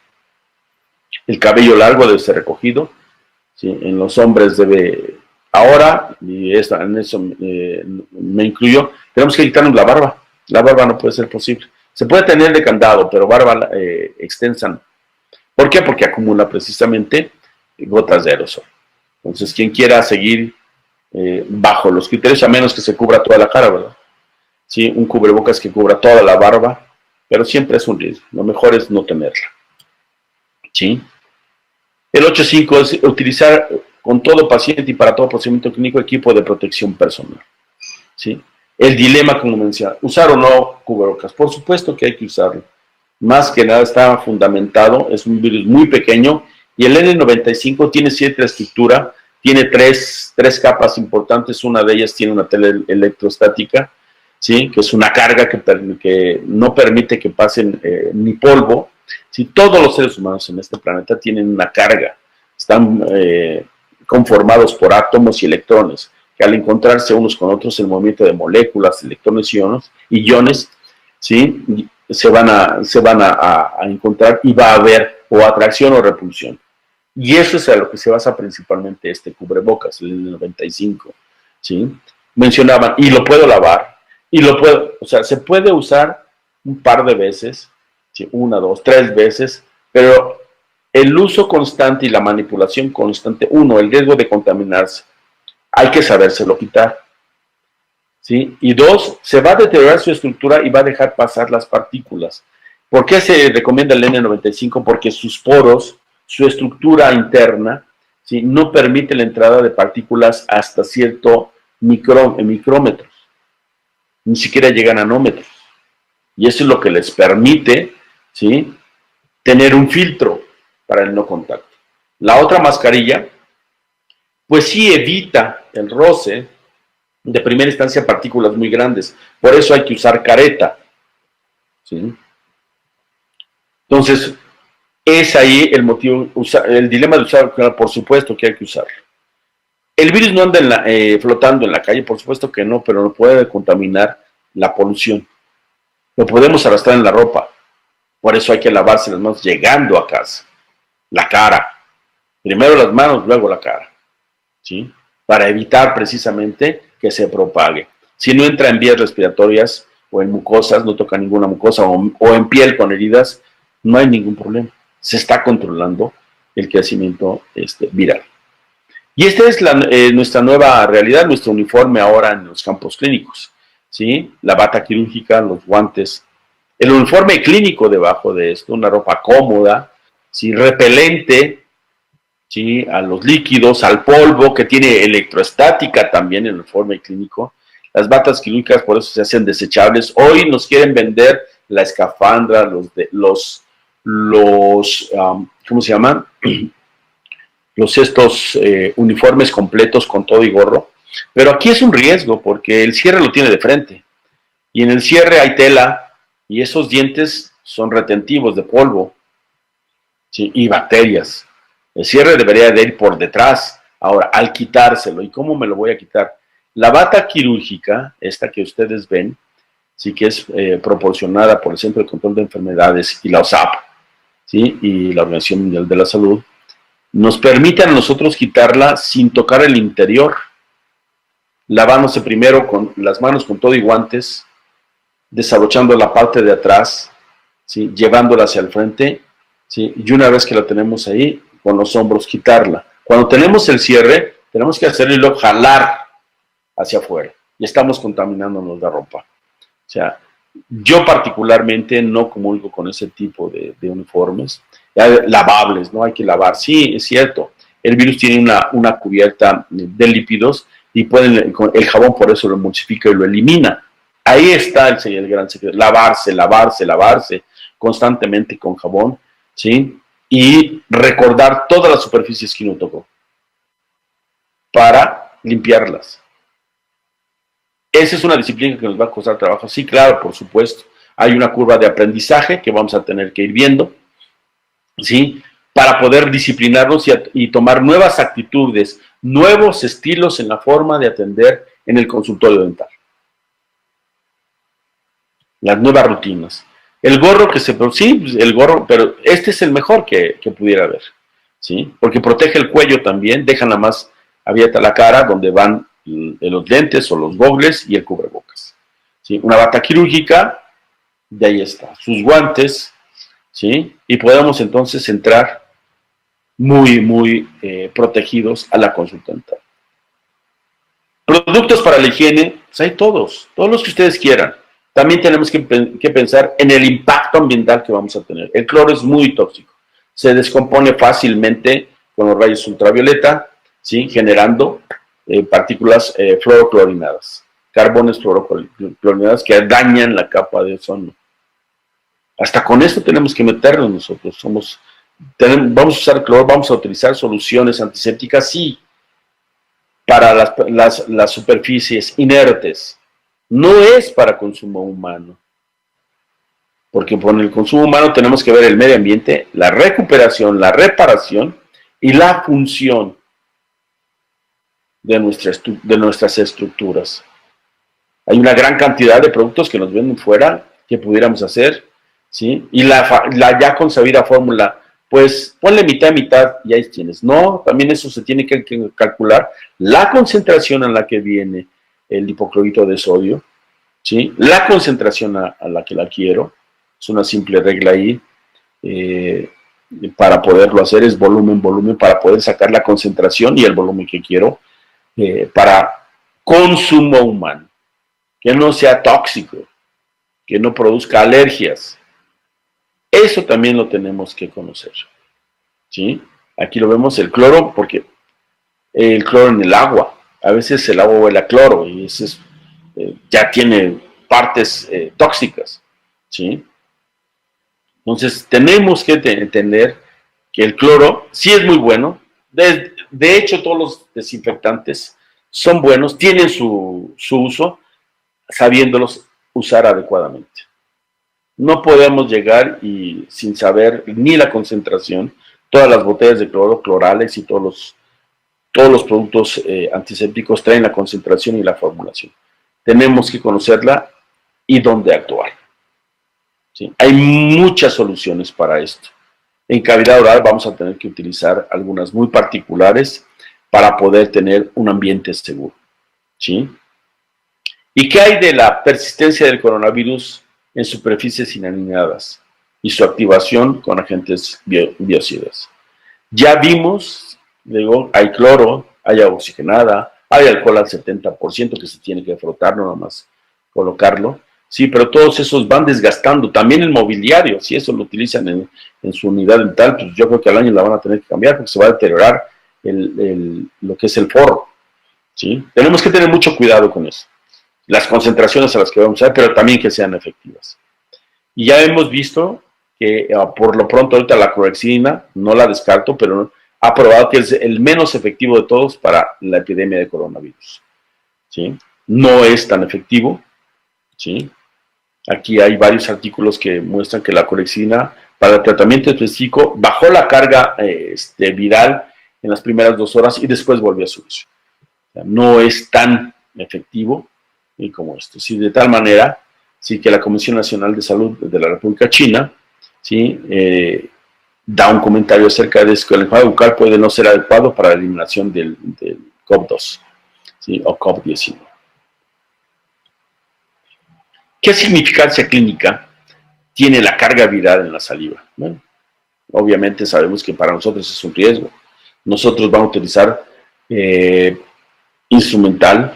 B: El cabello largo debe ser recogido, ¿sí? En los hombres debe, ahora, y en eso me incluyo, tenemos que quitarnos la barba. La barba no puede ser posible. Se puede tener de candado, pero barba extensa no. ¿Por qué? Porque acumula precisamente gotas de aerosol. Entonces, quien quiera seguir bajo los criterios, a menos que se cubra toda la cara, ¿verdad? Sí, un cubrebocas que cubra toda la barba, pero siempre es un riesgo. Lo mejor es no tenerla. ¿Sí? El 8.5 es utilizar con todo paciente y para todo procedimiento clínico equipo de protección personal. ¿Sí? El dilema, como mencionaba, usar o no cubrebocas. Por supuesto que hay que usarlo. Más que nada está fundamentado, es un virus muy pequeño y el N95 tiene cierta estructura, tiene tres capas importantes, una de ellas tiene una tela electrostática, ¿sí? Que es una carga que no permite que pasen ni polvo. ¿Sí? Todos los seres humanos en este planeta tienen una carga, están conformados por átomos y electrones, que al encontrarse unos con otros, el movimiento de moléculas, electrones y iones, ¿sí? se van a encontrar y va a haber o atracción o repulsión. Y eso es a lo que se basa principalmente este cubrebocas, el 95, ¿sí? Mencionaban, y lo puedo lavar, o sea, se puede usar un par de veces, ¿sí? 1, 2, 3 veces, pero El uso constante y la manipulación constante, uno, el riesgo de contaminarse, hay que sabérselo quitar, ¿sí? Y dos, se va a deteriorar su estructura y va a dejar pasar las partículas. ¿Por qué se recomienda el N95? Porque sus poros, su estructura interna, ¿sí?, no permite la entrada de partículas hasta cierto micrómetros, ni siquiera llegan a nanómetros. Y eso es lo que les permite, ¿sí?, tener un filtro para el no contacto. La otra mascarilla, pues sí evita el roce, de primera instancia partículas muy grandes, por eso hay que usar careta, ¿sí? Entonces, es ahí el motivo, el dilema de usar, por supuesto que hay que usarlo. El virus no anda flotando en la calle, por supuesto que no, pero no puede contaminar la polución. Lo podemos arrastrar en la ropa, por eso hay que lavarse las manos llegando a casa. La cara, primero las manos, luego la cara, ¿sí?, para evitar precisamente que se propague. Si no entra en vías respiratorias o en mucosas, no toca ninguna mucosa, o en piel con heridas, no hay ningún problema. Se está controlando el crecimiento viral. Y esta es nuestra nueva realidad, nuestro uniforme ahora en los campos clínicos, ¿sí? La bata quirúrgica, los guantes, el uniforme clínico debajo de esto, una ropa cómoda, ¿sí?, repelente, ¿sí?, a los líquidos, al polvo, que tiene electroestática también en el uniforme clínico. Las batas quirúrgicas por eso se hacen desechables. Hoy nos quieren vender la escafandra, ¿cómo se llaman? Estos uniformes completos con todo y gorro. Pero aquí es un riesgo porque el cierre lo tiene de frente. Y en el cierre hay tela y esos dientes son retentivos de polvo, ¿sí?, y bacterias. El cierre debería de ir por detrás. Ahora, al quitárselo, ¿y cómo me lo voy a quitar? La bata quirúrgica, esta que ustedes ven, sí, que es proporcionada por el Centro de Control de Enfermedades y la OSAP, ¿sí?, y la Organización Mundial de la Salud, nos permite a nosotros quitarla sin tocar el interior, lavándose primero con las manos con todo y guantes, desabrochando la parte de atrás, ¿sí?, llevándola hacia el frente, ¿sí?, y una vez que la tenemos ahí, con los hombros quitarla. Cuando tenemos el cierre, tenemos que hacerlo y luego jalar hacia afuera, y estamos contaminándonos la ropa. O sea, yo particularmente no comulgo con ese tipo de uniformes. Lavables, ¿no? Hay que lavar. Sí, es cierto. El virus tiene una cubierta de lípidos y el jabón por eso lo emulsifica y lo elimina. Ahí está el gran secreto. Lavarse constantemente con jabón, ¿sí? Y recordar todas las superficies que uno tocó para limpiarlas. Esa es una disciplina que nos va a costar trabajo. Sí, claro, por supuesto. Hay una curva de aprendizaje que vamos a tener que ir viendo, ¿sí?, para poder disciplinarnos y tomar nuevas actitudes, nuevos estilos en la forma de atender en el consultorio dental. Las nuevas rutinas. El gorro sí, el gorro, pero este es el mejor que pudiera haber, ¿sí?, porque protege el cuello también, deja nada más abierta la cara donde van los lentes o los gogles y el cubrebocas, ¿sí? Una bata quirúrgica, de ahí está, sus guantes, ¿sí?, y podemos entonces entrar muy protegidos a la consulta dental. Productos para la higiene, pues hay todos los que ustedes quieran. También tenemos que pensar en el impacto ambiental que vamos a tener. El cloro es muy tóxico, se descompone fácilmente con los rayos ultravioleta, ¿sí?, generando partículas fluoroclorinadas, carbones fluoroclorinados que dañan la capa de ozono. Hasta con esto tenemos que meternos nosotros. Vamos a usar cloro, vamos a utilizar soluciones antisépticas, sí, para las superficies inertes. No es para consumo humano. Porque con el consumo humano tenemos que ver el medio ambiente, la recuperación, la reparación y la función de nuestras estructuras. Hay una gran cantidad de productos que nos venden fuera que pudiéramos hacer, ¿sí? Y la ya consabida fórmula, pues ponle mitad y ahí tienes. No, también eso se tiene que calcular la concentración a la que viene el hipoclorito de sodio, ¿sí?, la concentración a la que la quiero, es una simple regla ahí, para poderlo hacer es volumen, volumen, para poder sacar la concentración y el volumen que quiero para consumo humano, que no sea tóxico, que no produzca alergias. Eso también lo tenemos que conocer, ¿sí? Aquí lo vemos el cloro, porque el cloro en el agua, a veces el agua huele a cloro y ese es, ya tiene partes tóxicas, ¿sí? Entonces tenemos que entender que el cloro sí es muy bueno. De hecho, todos los desinfectantes son buenos, tienen su uso, sabiéndolos usar adecuadamente. No podemos llegar y sin saber ni la concentración, todas las botellas de cloro, clorales y todos los productos antisépticos traen la concentración y la formulación. Tenemos que conocerla y dónde actuar. ¿Sí? Hay muchas soluciones para esto. En cavidad oral vamos a tener que utilizar algunas muy particulares para poder tener un ambiente seguro. ¿Sí? ¿Y qué hay de la persistencia del coronavirus en superficies inanimadas y su activación con agentes biocidas? Ya vimos, digo, hay cloro, hay agua oxigenada, hay alcohol al 70% que se tiene que frotar, no nada más colocarlo. Sí, pero todos esos van desgastando. También el mobiliario, si eso lo utilizan en su unidad dental, pues yo creo que al año la van a tener que cambiar porque se va a deteriorar lo que es el forro. ¿Sí? Tenemos que tener mucho cuidado con eso. Las concentraciones a las que vamos a ver, pero también que sean efectivas. Y ya hemos visto que por lo pronto ahorita la clorhexidina, no la descarto, pero ha probado que es el menos efectivo de todos para la epidemia de coronavirus. ¿Sí? No es tan efectivo. ¿Sí? Aquí hay varios artículos que muestran que la clorhexidina para el tratamiento específico bajó la carga viral en las primeras 2 horas y después volvió a subir. O sea, no es tan efectivo como esto. Sí, de tal manera, sí que la Comisión Nacional de Salud de la República China, ¿sí? Da un comentario acerca de eso, que el enjuague bucal puede no ser adecuado para la eliminación del COVID-2, ¿sí? O COVID-19. ¿Qué significancia clínica tiene la carga viral en la saliva? Bueno, obviamente sabemos que para nosotros es un riesgo. Nosotros vamos a utilizar instrumental,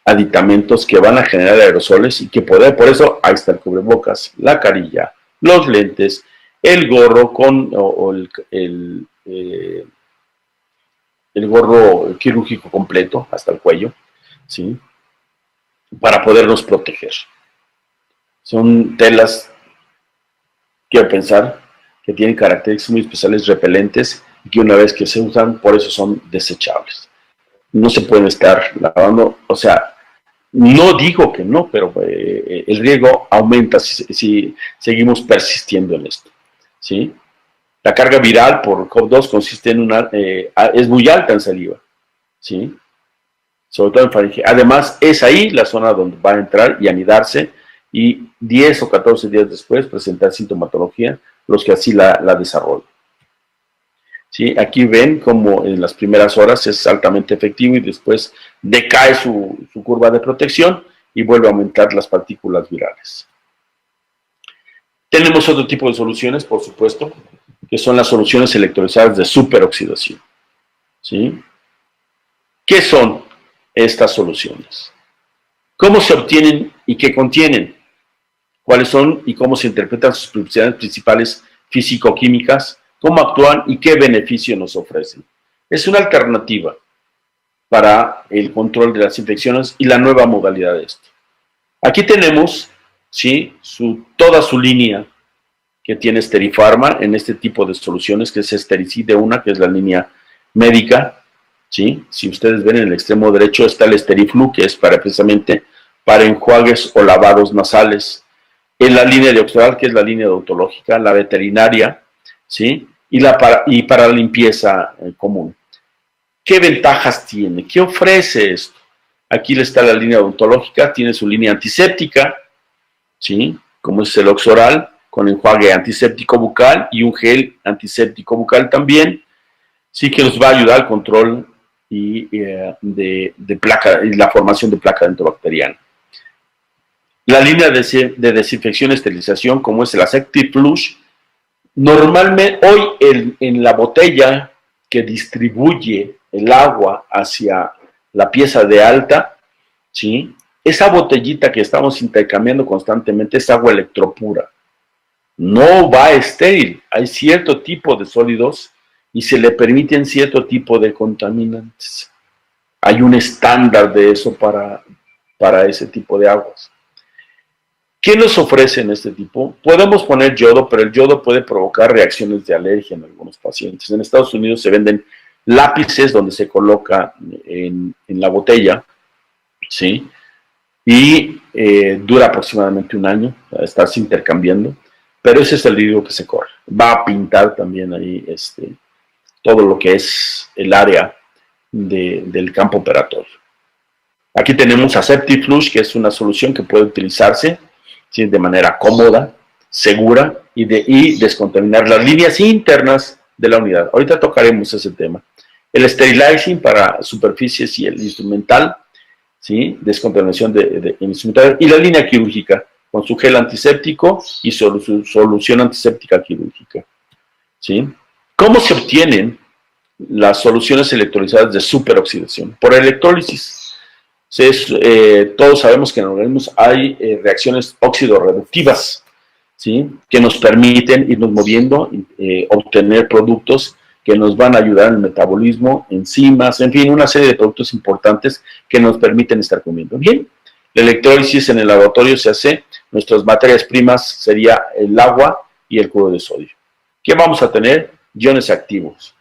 B: aditamentos que van a generar aerosoles y que por eso ahí está el cubrebocas, la carilla, los lentes, el gorro el gorro quirúrgico completo hasta el cuello, ¿sí? Para podernos proteger. Son telas, quiero pensar, que tienen características muy especiales, repelentes, y que una vez que se usan, por eso son desechables. No se pueden estar lavando, o sea, no digo que no, pero el riesgo aumenta si seguimos persistiendo en esto, ¿sí? La carga viral por COVID-2 consiste en es muy alta en saliva, ¿sí? Sobre todo en faringe. Además, es ahí la zona donde va a entrar y anidarse y 10 o 14 días después presentar sintomatología, los que así la desarrollan. ¿Sí? Aquí ven como en las primeras horas es altamente efectivo y después decae su curva de protección y vuelve a aumentar las partículas virales. Tenemos otro tipo de soluciones, por supuesto, que son las soluciones electrolizadas de superoxidación. ¿Sí? ¿Qué son estas soluciones? ¿Cómo se obtienen y qué contienen? ¿Cuáles son y cómo se interpretan sus propiedades principales físico-químicas? ¿Cómo actúan y qué beneficio nos ofrecen? Es una alternativa para el control de las infecciones y la nueva modalidad de esto. Aquí tenemos, ¿sí? Toda su línea que tiene Sterifarma en este tipo de soluciones, que es Estericide una, que es la línea médica, ¿sí? Si ustedes ven en el extremo derecho está el Esteriflu, que es precisamente para enjuagues o lavados nasales. En la línea de Oxoral, que es la línea odontológica, la veterinaria, ¿sí? Y para la limpieza común. ¿Qué ventajas tiene? ¿Qué ofrece esto? Aquí está la línea odontológica, tiene su línea antiséptica, ¿sí? Como es el Oxoral, con enjuague antiséptico bucal y un gel antiséptico bucal también, sí que nos va a ayudar al control de placa y la formación de placa dentobacteriana. La línea de desinfección y esterilización, como es el Aseptic Flush, Normalmente, hoy en la botella que distribuye el agua hacia la pieza de alta, ¿sí? Esa botellita que estamos intercambiando constantemente es agua electropura. No va estéril. Hay cierto tipo de sólidos y se le permiten cierto tipo de contaminantes. Hay un estándar de eso para ese tipo de aguas. ¿Qué nos ofrecen este tipo? Podemos poner yodo, pero el yodo puede provocar reacciones de alergia en algunos pacientes. En Estados Unidos se venden lápices donde se coloca en la botella, ¿sí? Y dura aproximadamente un año, estarse intercambiando, pero ese es el riesgo que se corre. Va a pintar también ahí todo lo que es el área del campo operatorio. Aquí tenemos Aseptiflush, que es una solución que puede utilizarse, ¿sí?, de manera cómoda, segura y descontaminar las líneas internas de la unidad. Ahorita tocaremos ese tema. El sterilizing para superficies y el instrumental, ¿sí?, descontaminación de instrumental, y la línea quirúrgica con su gel antiséptico y su solución antiséptica quirúrgica, ¿sí? ¿Cómo se obtienen las soluciones electrolizadas de superoxidación? Por electrólisis. Todos sabemos que en organismos hay reacciones óxido-reductivas, ¿sí?, que nos permiten irnos moviendo, obtener productos que nos van a ayudar en el metabolismo, enzimas, en fin, una serie de productos importantes que nos permiten estar comiendo. Bien, la electrólisis en el laboratorio se hace, nuestras materias primas sería el agua y el cloruro de sodio. ¿Qué vamos a tener? Iones activos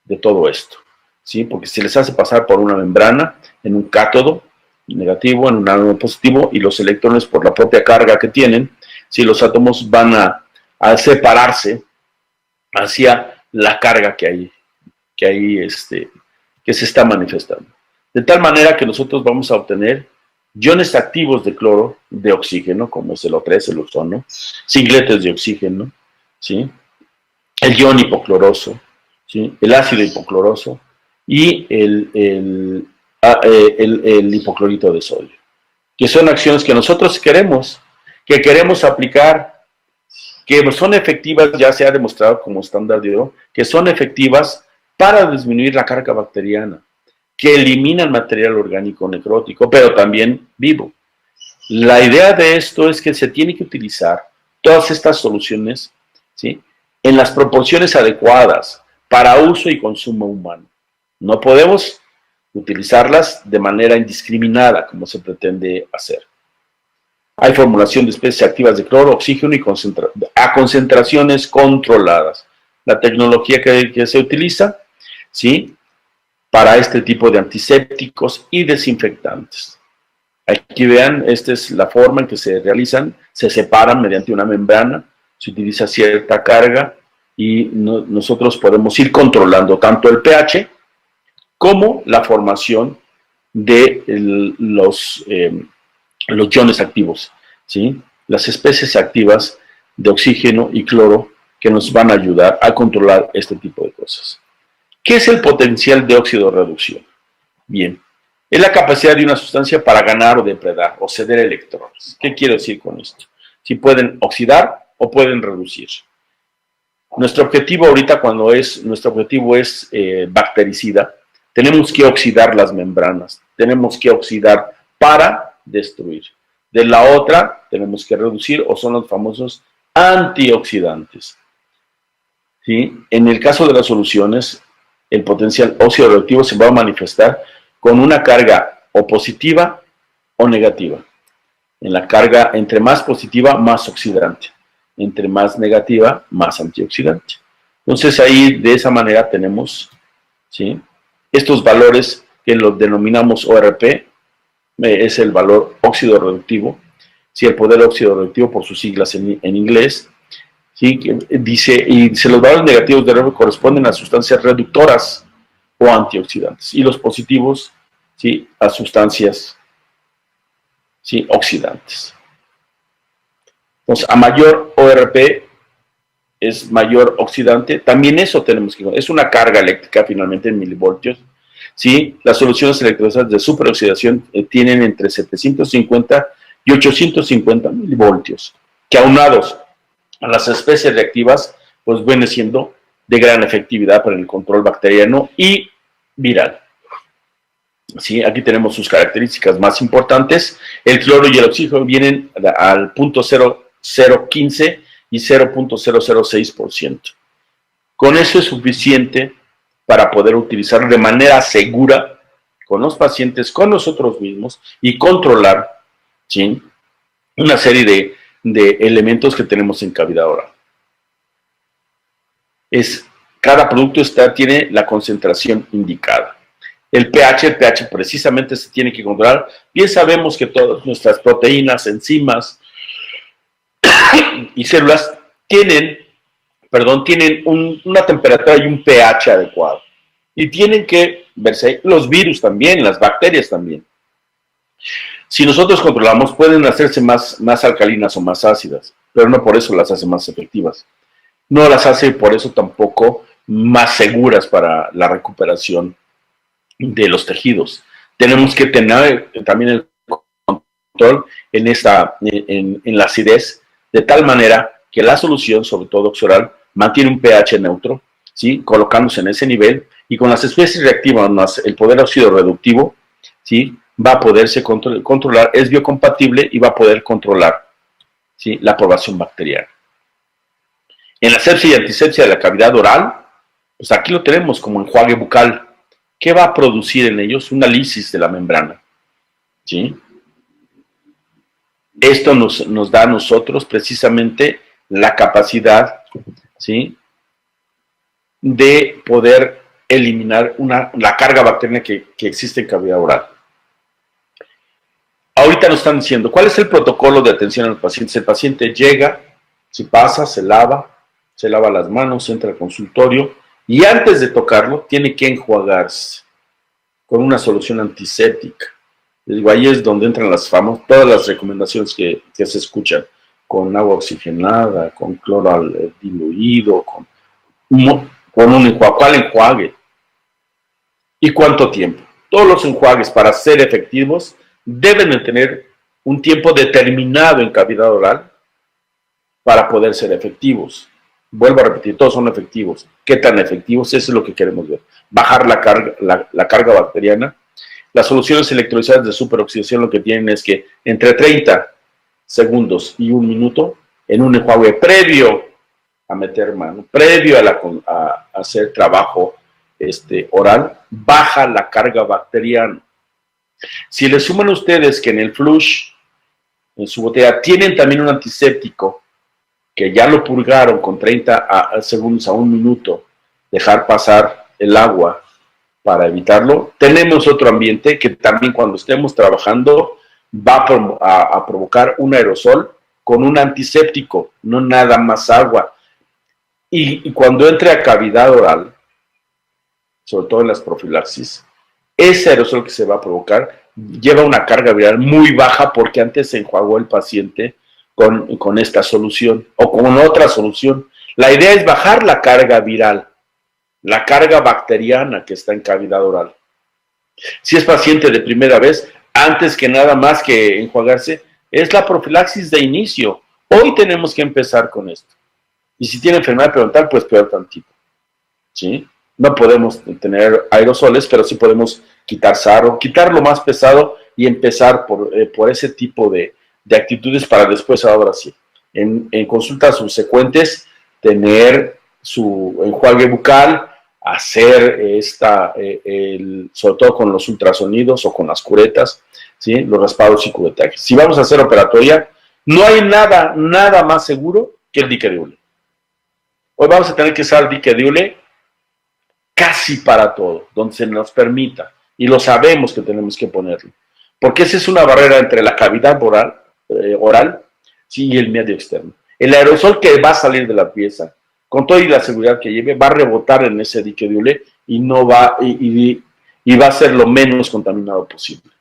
B: de todo esto, ¿sí?, porque se les hace pasar por una membrana en un cátodo negativo, en un ánodo positivo, y los electrones, por la propia carga que tienen, si los átomos van a separarse hacia la carga que se está manifestando. De tal manera que nosotros vamos a obtener iones activos de cloro, de oxígeno, como es el O3, el ozono, singletes de oxígeno, ¿sí?, el ion hipocloroso, ¿sí?, el ácido hipocloroso y el hipoclorito de sodio, que son acciones que nosotros queremos aplicar, que son efectivas, ya se ha demostrado como estándar de oro, que son efectivas para disminuir la carga bacteriana, que eliminan material orgánico necrótico, pero también vivo. La idea de esto es que se tiene que utilizar todas estas soluciones, ¿sí?, en las proporciones adecuadas para uso y consumo humano. No podemos utilizarlas de manera indiscriminada, como se pretende hacer. Hay formulación de especies activas de cloro, oxígeno y a concentraciones controladas. La tecnología que se utiliza, ¿sí?, para este tipo de antisépticos y desinfectantes. Aquí vean, esta es la forma en que se realizan, se separan mediante una membrana, se utiliza cierta carga y nosotros podemos ir controlando tanto el pH como la formación de los iones activos, ¿sí?, las especies activas de oxígeno y cloro que nos van a ayudar a controlar este tipo de cosas. ¿Qué es el potencial de óxido-reducción? Bien, es la capacidad de una sustancia para ganar o depredar o ceder electrones. ¿Qué quiero decir con esto? Si pueden oxidar o pueden reducir. Nuestro objetivo ahorita, nuestro objetivo es bactericida, tenemos que oxidar las membranas, tenemos que oxidar para destruir. De la otra, tenemos que reducir, o son los famosos antioxidantes, ¿sí? En el caso de las soluciones, el potencial óxido-reductivo se va a manifestar con una carga o positiva o negativa. En la carga, entre más positiva, más oxidante. Entre más negativa, más antioxidante. Entonces ahí, de esa manera, tenemos, ¿sí?, estos valores que los denominamos ORP, es el valor óxido reductivo, ¿sí?, el poder óxido reductivo por sus siglas en inglés, ¿sí?, que dice, y los valores negativos de ORP corresponden a sustancias reductoras o antioxidantes, y los positivos, ¿sí?, a sustancias, ¿sí?, oxidantes. Entonces, a mayor ORP es mayor oxidante. También eso tenemos que... Es una carga eléctrica finalmente en milivoltios. ¿Sí? Las soluciones electrolizadas de superoxidación tienen entre 750 y 850 milivoltios, que aunados a las especies reactivas pues viene siendo de gran efectividad para el control bacteriano y viral. ¿Sí? Aquí tenemos sus características más importantes. El cloro y el oxígeno vienen al 0.0015 y 0.006%. Con eso es suficiente para poder utilizar de manera segura con los pacientes, con nosotros mismos y controlar, ¿sí?, una serie de elementos que tenemos en cavidad oral. Cada producto tiene la concentración indicada. El pH precisamente se tiene que controlar. Bien sabemos que todas nuestras proteínas, enzimas y células tienen una temperatura y un pH adecuado. Y tienen que verse, los virus también, las bacterias también. Si nosotros controlamos, pueden hacerse más alcalinas o más ácidas, pero no por eso las hace más efectivas. No las hace por eso tampoco más seguras para la recuperación de los tejidos. Tenemos que tener también el control en la acidez, de tal manera que la solución, sobre todo oxoral, mantiene un pH neutro, ¿sí?, colocándose en ese nivel, y con las especies reactivas más el poder óxido reductivo, ¿sí?, va a poderse controlar, es biocompatible y va a poder controlar, ¿sí?, la población bacteriana. En la sepsia y antisepsia de la cavidad oral, pues aquí lo tenemos como enjuague bucal. ¿Qué va a producir en ellos? Una lisis de la membrana, ¿sí? Esto nos da a nosotros precisamente la capacidad, ¿sí?, de poder eliminar la carga bacteriana que existe en cavidad oral. Ahorita nos están diciendo, ¿cuál es el protocolo de atención a los pacientes? El paciente llega, si pasa, se lava las manos, entra al consultorio y antes de tocarlo tiene que enjuagarse con una solución antiséptica. Les digo, ahí es donde entran todas las recomendaciones que se escuchan, con agua oxigenada, con cloro diluido, con un enjuague. ¿Cuál enjuague? ¿Y cuánto tiempo? Todos los enjuagues, para ser efectivos, deben de tener un tiempo determinado en cavidad oral para poder ser efectivos. Vuelvo a repetir, todos son efectivos. ¿Qué tan efectivos? Eso es lo que queremos ver. Bajar la carga bacteriana. Las soluciones electrolizadas de superoxidación lo que tienen es que entre 30 segundos y un minuto, en un enjuague previo a meter mano, previo a hacer trabajo oral, baja la carga bacteriana. Si le suman ustedes que en el flush, en su botella, tienen también un antiséptico, que ya lo purgaron con 30 segundos a un minuto, dejar pasar el agua para evitarlo, tenemos otro ambiente que también cuando estemos trabajando va a provocar un aerosol con un antiséptico, no nada más agua. Y cuando entre a cavidad oral, sobre todo en las profilaxis, ese aerosol que se va a provocar lleva una carga viral muy baja porque antes se enjuagó el paciente con esta solución o con otra solución. La idea es bajar la carga viral, la carga bacteriana que está en cavidad oral. Si es paciente de primera vez, antes que nada más que enjuagarse, es la profilaxis de inicio. Hoy tenemos que empezar con esto. Y si tiene enfermedad periodontal, pues peor tantito, ¿sí? No podemos tener aerosoles, pero sí podemos quitar sarro, quitar lo más pesado y empezar por ese tipo de actitudes para después, ahora sí, en consultas subsecuentes, tener su enjuague bucal, hacer sobre todo con los ultrasonidos o con las curetas, ¿sí?, los raspados y curetajes. Si vamos a hacer operatoria, no hay nada más seguro que el dique de hule. Hoy vamos a tener que usar dique de hule casi para todo, donde se nos permita, y lo sabemos que tenemos que ponerlo, porque esa es una barrera entre la cavidad oral, sí, y el medio externo. El aerosol que va a salir de la pieza, con toda la seguridad que lleve, va a rebotar en ese dique de hule y va a ser lo menos contaminado posible.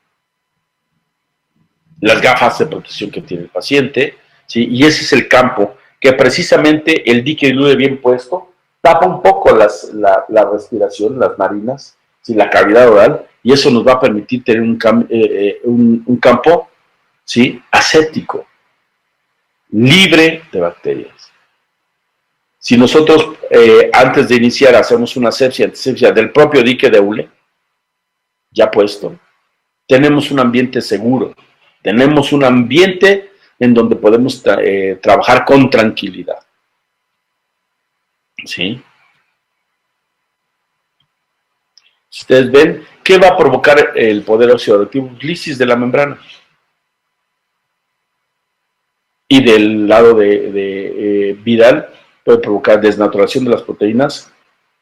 B: Las gafas de protección que tiene el paciente, ¿sí? Y ese es el campo que precisamente el dique de hule bien puesto tapa un poco la respiración, las narinas, ¿sí?, la cavidad oral, y eso nos va a permitir tener un campo, ¿sí?, aséptico, libre de bacterias. Si nosotros antes de iniciar hacemos una asepsia, antisepsia del propio dique de hule, ya puesto, tenemos un ambiente seguro, tenemos un ambiente en donde podemos trabajar con tranquilidad. ¿Sí? Ustedes ven, ¿qué va a provocar el poder oxidativo? Lisis de la membrana. Y del lado viral puede provocar desnaturación de las proteínas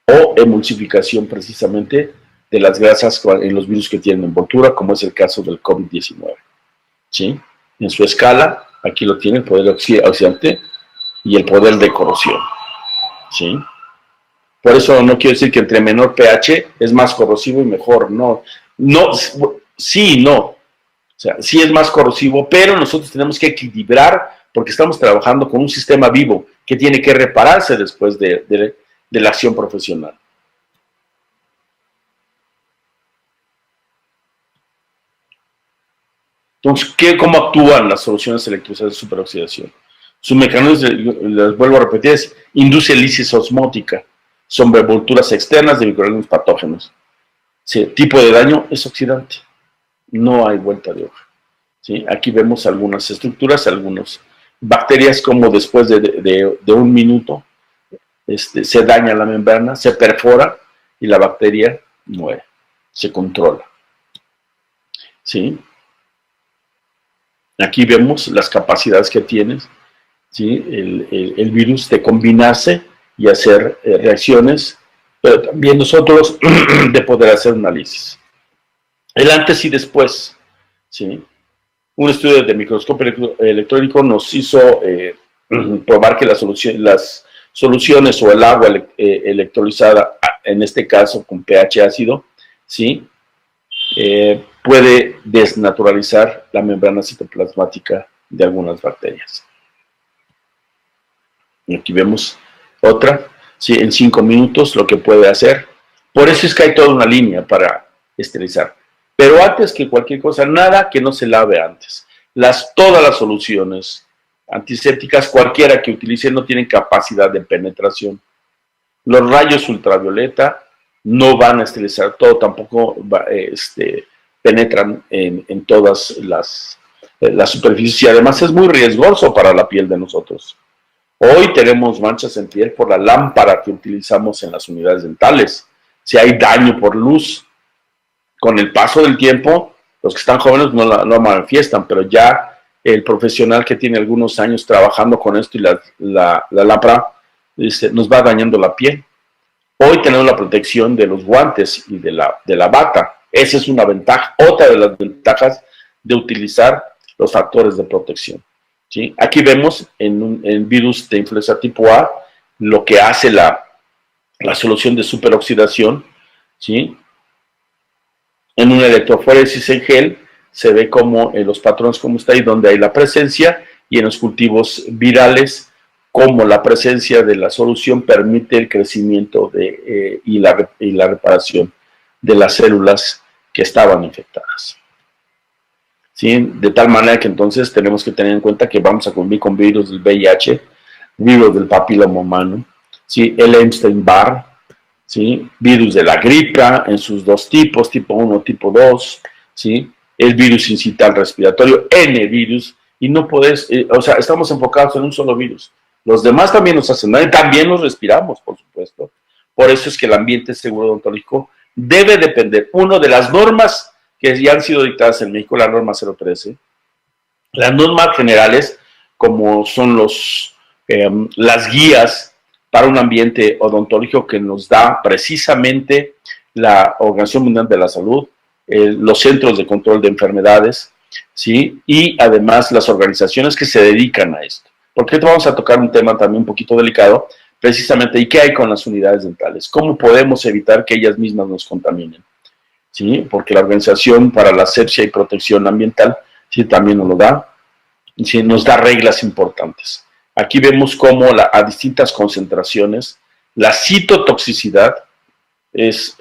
B: o emulsificación precisamente de las grasas en los virus que tienen envoltura, como es el caso del COVID-19. ¿Sí? En su escala, aquí lo tiene el poder oxidante y el poder de corrosión. ¿Sí? Por eso no quiero decir que entre menor pH es más corrosivo y mejor. No, sí y no. O sea, sí es más corrosivo, pero nosotros tenemos que equilibrar porque estamos trabajando con un sistema vivo que tiene que repararse después de la acción profesional. Entonces, ¿cómo actúan las soluciones electrolizadas de superoxidación? Su mecanismo, les vuelvo a repetir, induce lisis osmótica sobre envolturas externas de microorganismos patógenos. ¿Sí? Tipo de daño es oxidante. No hay vuelta de hoja. ¿Sí? Aquí vemos algunas estructuras, algunas bacterias como después de un minuto se daña la membrana, se perfora y la bacteria muere, se controla. ¿Sí? Aquí vemos las capacidades que tiene, ¿sí? el virus de combinarse y hacer reacciones, pero también nosotros de poder hacer un análisis. El antes y después, ¿sí? Un estudio de microscopio electrónico nos hizo probar que las soluciones o el agua electrolizada, en este caso con pH ácido, ¿sí? Puede desnaturalizar la membrana citoplasmática de algunas bacterias. Y aquí vemos otra, ¿sí? En 5 minutos lo que puede hacer. Por eso es que hay toda una línea para esterilizar. Pero antes que cualquier cosa, nada que no se lave antes. Todas las soluciones antisépticas, cualquiera que utilicen, no tienen capacidad de penetración. Los rayos ultravioleta no van a esterilizar todo, tampoco penetran en todas las superficies y además es muy riesgoso para la piel de nosotros. Hoy tenemos manchas en piel por la lámpara que utilizamos en las unidades dentales. Si hay daño por luz, con el paso del tiempo, los que están jóvenes no manifiestan, pero ya el profesional que tiene algunos años trabajando con esto y la lámpara nos va dañando la piel. Hoy tenemos la protección de los guantes y de la bata. Esa es una ventaja, otra de las ventajas de utilizar los factores de protección. ¿Sí? Aquí vemos en virus de influenza tipo A lo que hace la solución de superoxidación, ¿sí? En una electroforesis en gel se ve como en los patrones como está ahí donde hay la presencia y en los cultivos virales como la presencia de la solución permite el crecimiento y la reparación de las células que estaban infectadas. ¿Sí? De tal manera que entonces tenemos que tener en cuenta que vamos a convivir con virus del VIH, virus del papiloma humano, ¿sí? El Epstein-Barr, ¿sí? Virus de la gripa en sus dos tipos, tipo 1, tipo 2, ¿sí? El virus incital respiratorio, N-virus, y no podés, o sea, estamos enfocados en un solo virus. Los demás también nos hacen daño, también los respiramos, por supuesto. Por eso es que el ambiente seguro odontológico debe depender, uno, de las normas que ya han sido dictadas en México, la norma 013, las normas generales, como son las guías para un ambiente odontológico que nos da precisamente la Organización Mundial de la Salud, los centros de control de enfermedades, ¿sí? Y además las organizaciones que se dedican a esto. Porque vamos a tocar un tema también un poquito delicado, precisamente, ¿y qué hay con las unidades dentales? ¿Cómo podemos evitar que ellas mismas nos contaminen? ¿Sí? Porque la Organización para la Asepsia y Protección Ambiental, ¿sí? También nos lo da, ¿sí? Nos da reglas importantes. Aquí vemos cómo a distintas concentraciones la citotoxicidad es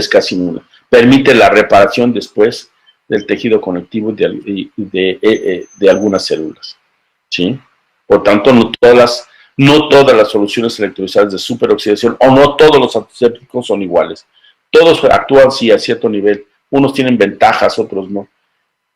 B: casi nula. Permite la reparación después del tejido conectivo de algunas células. ¿Sí? Por tanto, no todas las No todas las soluciones electrolizadas de superoxidación o no todos los antisépticos son iguales. Todos actúan sí a cierto nivel. Unos tienen ventajas, otros no.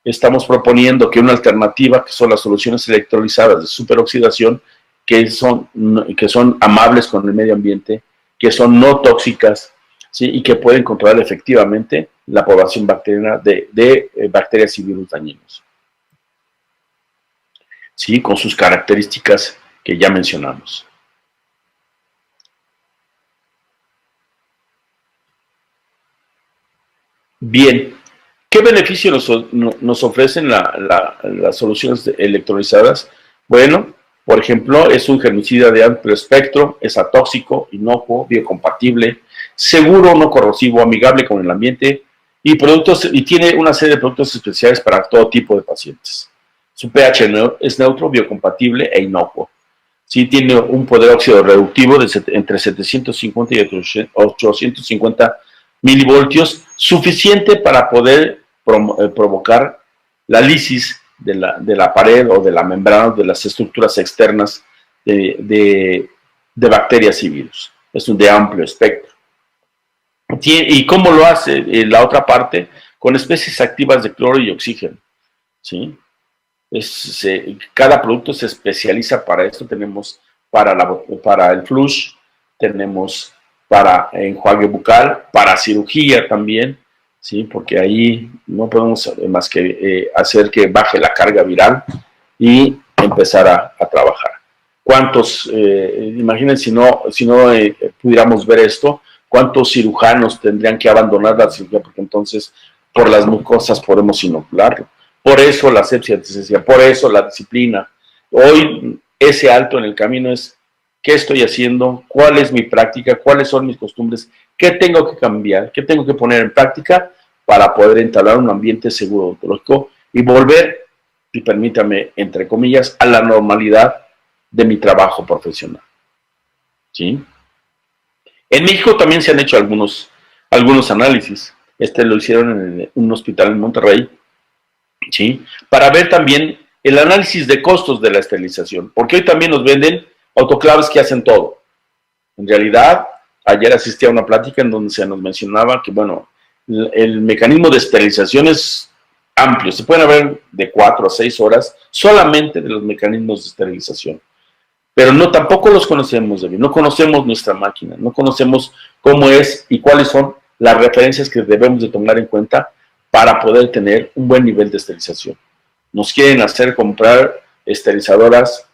B: Estamos proponiendo que una alternativa, que son las soluciones electrolizadas de superoxidación, que son amables con el medio ambiente, que son no tóxicas, ¿sí? Y que pueden controlar efectivamente la población bacteriana de bacterias y virus dañinos, ¿sí? Con sus características que ya mencionamos. Bien, ¿qué beneficio nos ofrecen las soluciones electrolizadas? Bueno, por ejemplo, es un herbicida de amplio espectro, es atóxico, inocuo, biocompatible, seguro, no corrosivo, amigable con el ambiente y tiene una serie de productos especiales para todo tipo de pacientes. Su pH es neutro, biocompatible e inocuo. Sí, tiene un poder óxido reductivo de entre 750 y 850 milivoltios, suficiente para poder provocar la lisis de la pared o de la membrana de las estructuras externas de bacterias y virus. Es un de amplio espectro. ¿Y cómo lo hace la otra parte? Con especies activas de cloro y oxígeno, ¿sí? Cada producto se especializa para esto. Tenemos para el flush, tenemos para enjuague bucal, para cirugía también, ¿sí? Porque ahí no podemos más que hacer que baje la carga viral y empezar a trabajar. Imaginen si no pudiéramos ver esto, ¿cuántos cirujanos tendrían que abandonar la cirugía? Porque entonces por las mucosas podemos inocularlo. Por eso la asepsia antiséptica, por eso la disciplina. Hoy ese alto en el camino es: ¿qué estoy haciendo? ¿Cuál es mi práctica? ¿Cuáles son mis costumbres? ¿Qué tengo que cambiar? ¿Qué tengo que poner en práctica para poder entablar un ambiente seguro odontológico y volver, y permítame, entre comillas, a la normalidad de mi trabajo profesional? ¿Sí? En México también se han hecho algunos análisis. Lo hicieron en un hospital en Monterrey, ¿sí? Para ver también el análisis de costos de la esterilización, porque hoy también nos venden autoclaves que hacen todo. En realidad, ayer asistí a una plática en donde se nos mencionaba que, bueno, el mecanismo de esterilización es amplio. Se pueden ver de 4 a 6 horas solamente de los mecanismos de esterilización. Pero tampoco los conocemos, David. No conocemos nuestra máquina, no conocemos cómo es y cuáles son las referencias que debemos de tomar en cuenta para poder tener un buen nivel de esterilización. Nos quieren hacer comprar esterilizadoras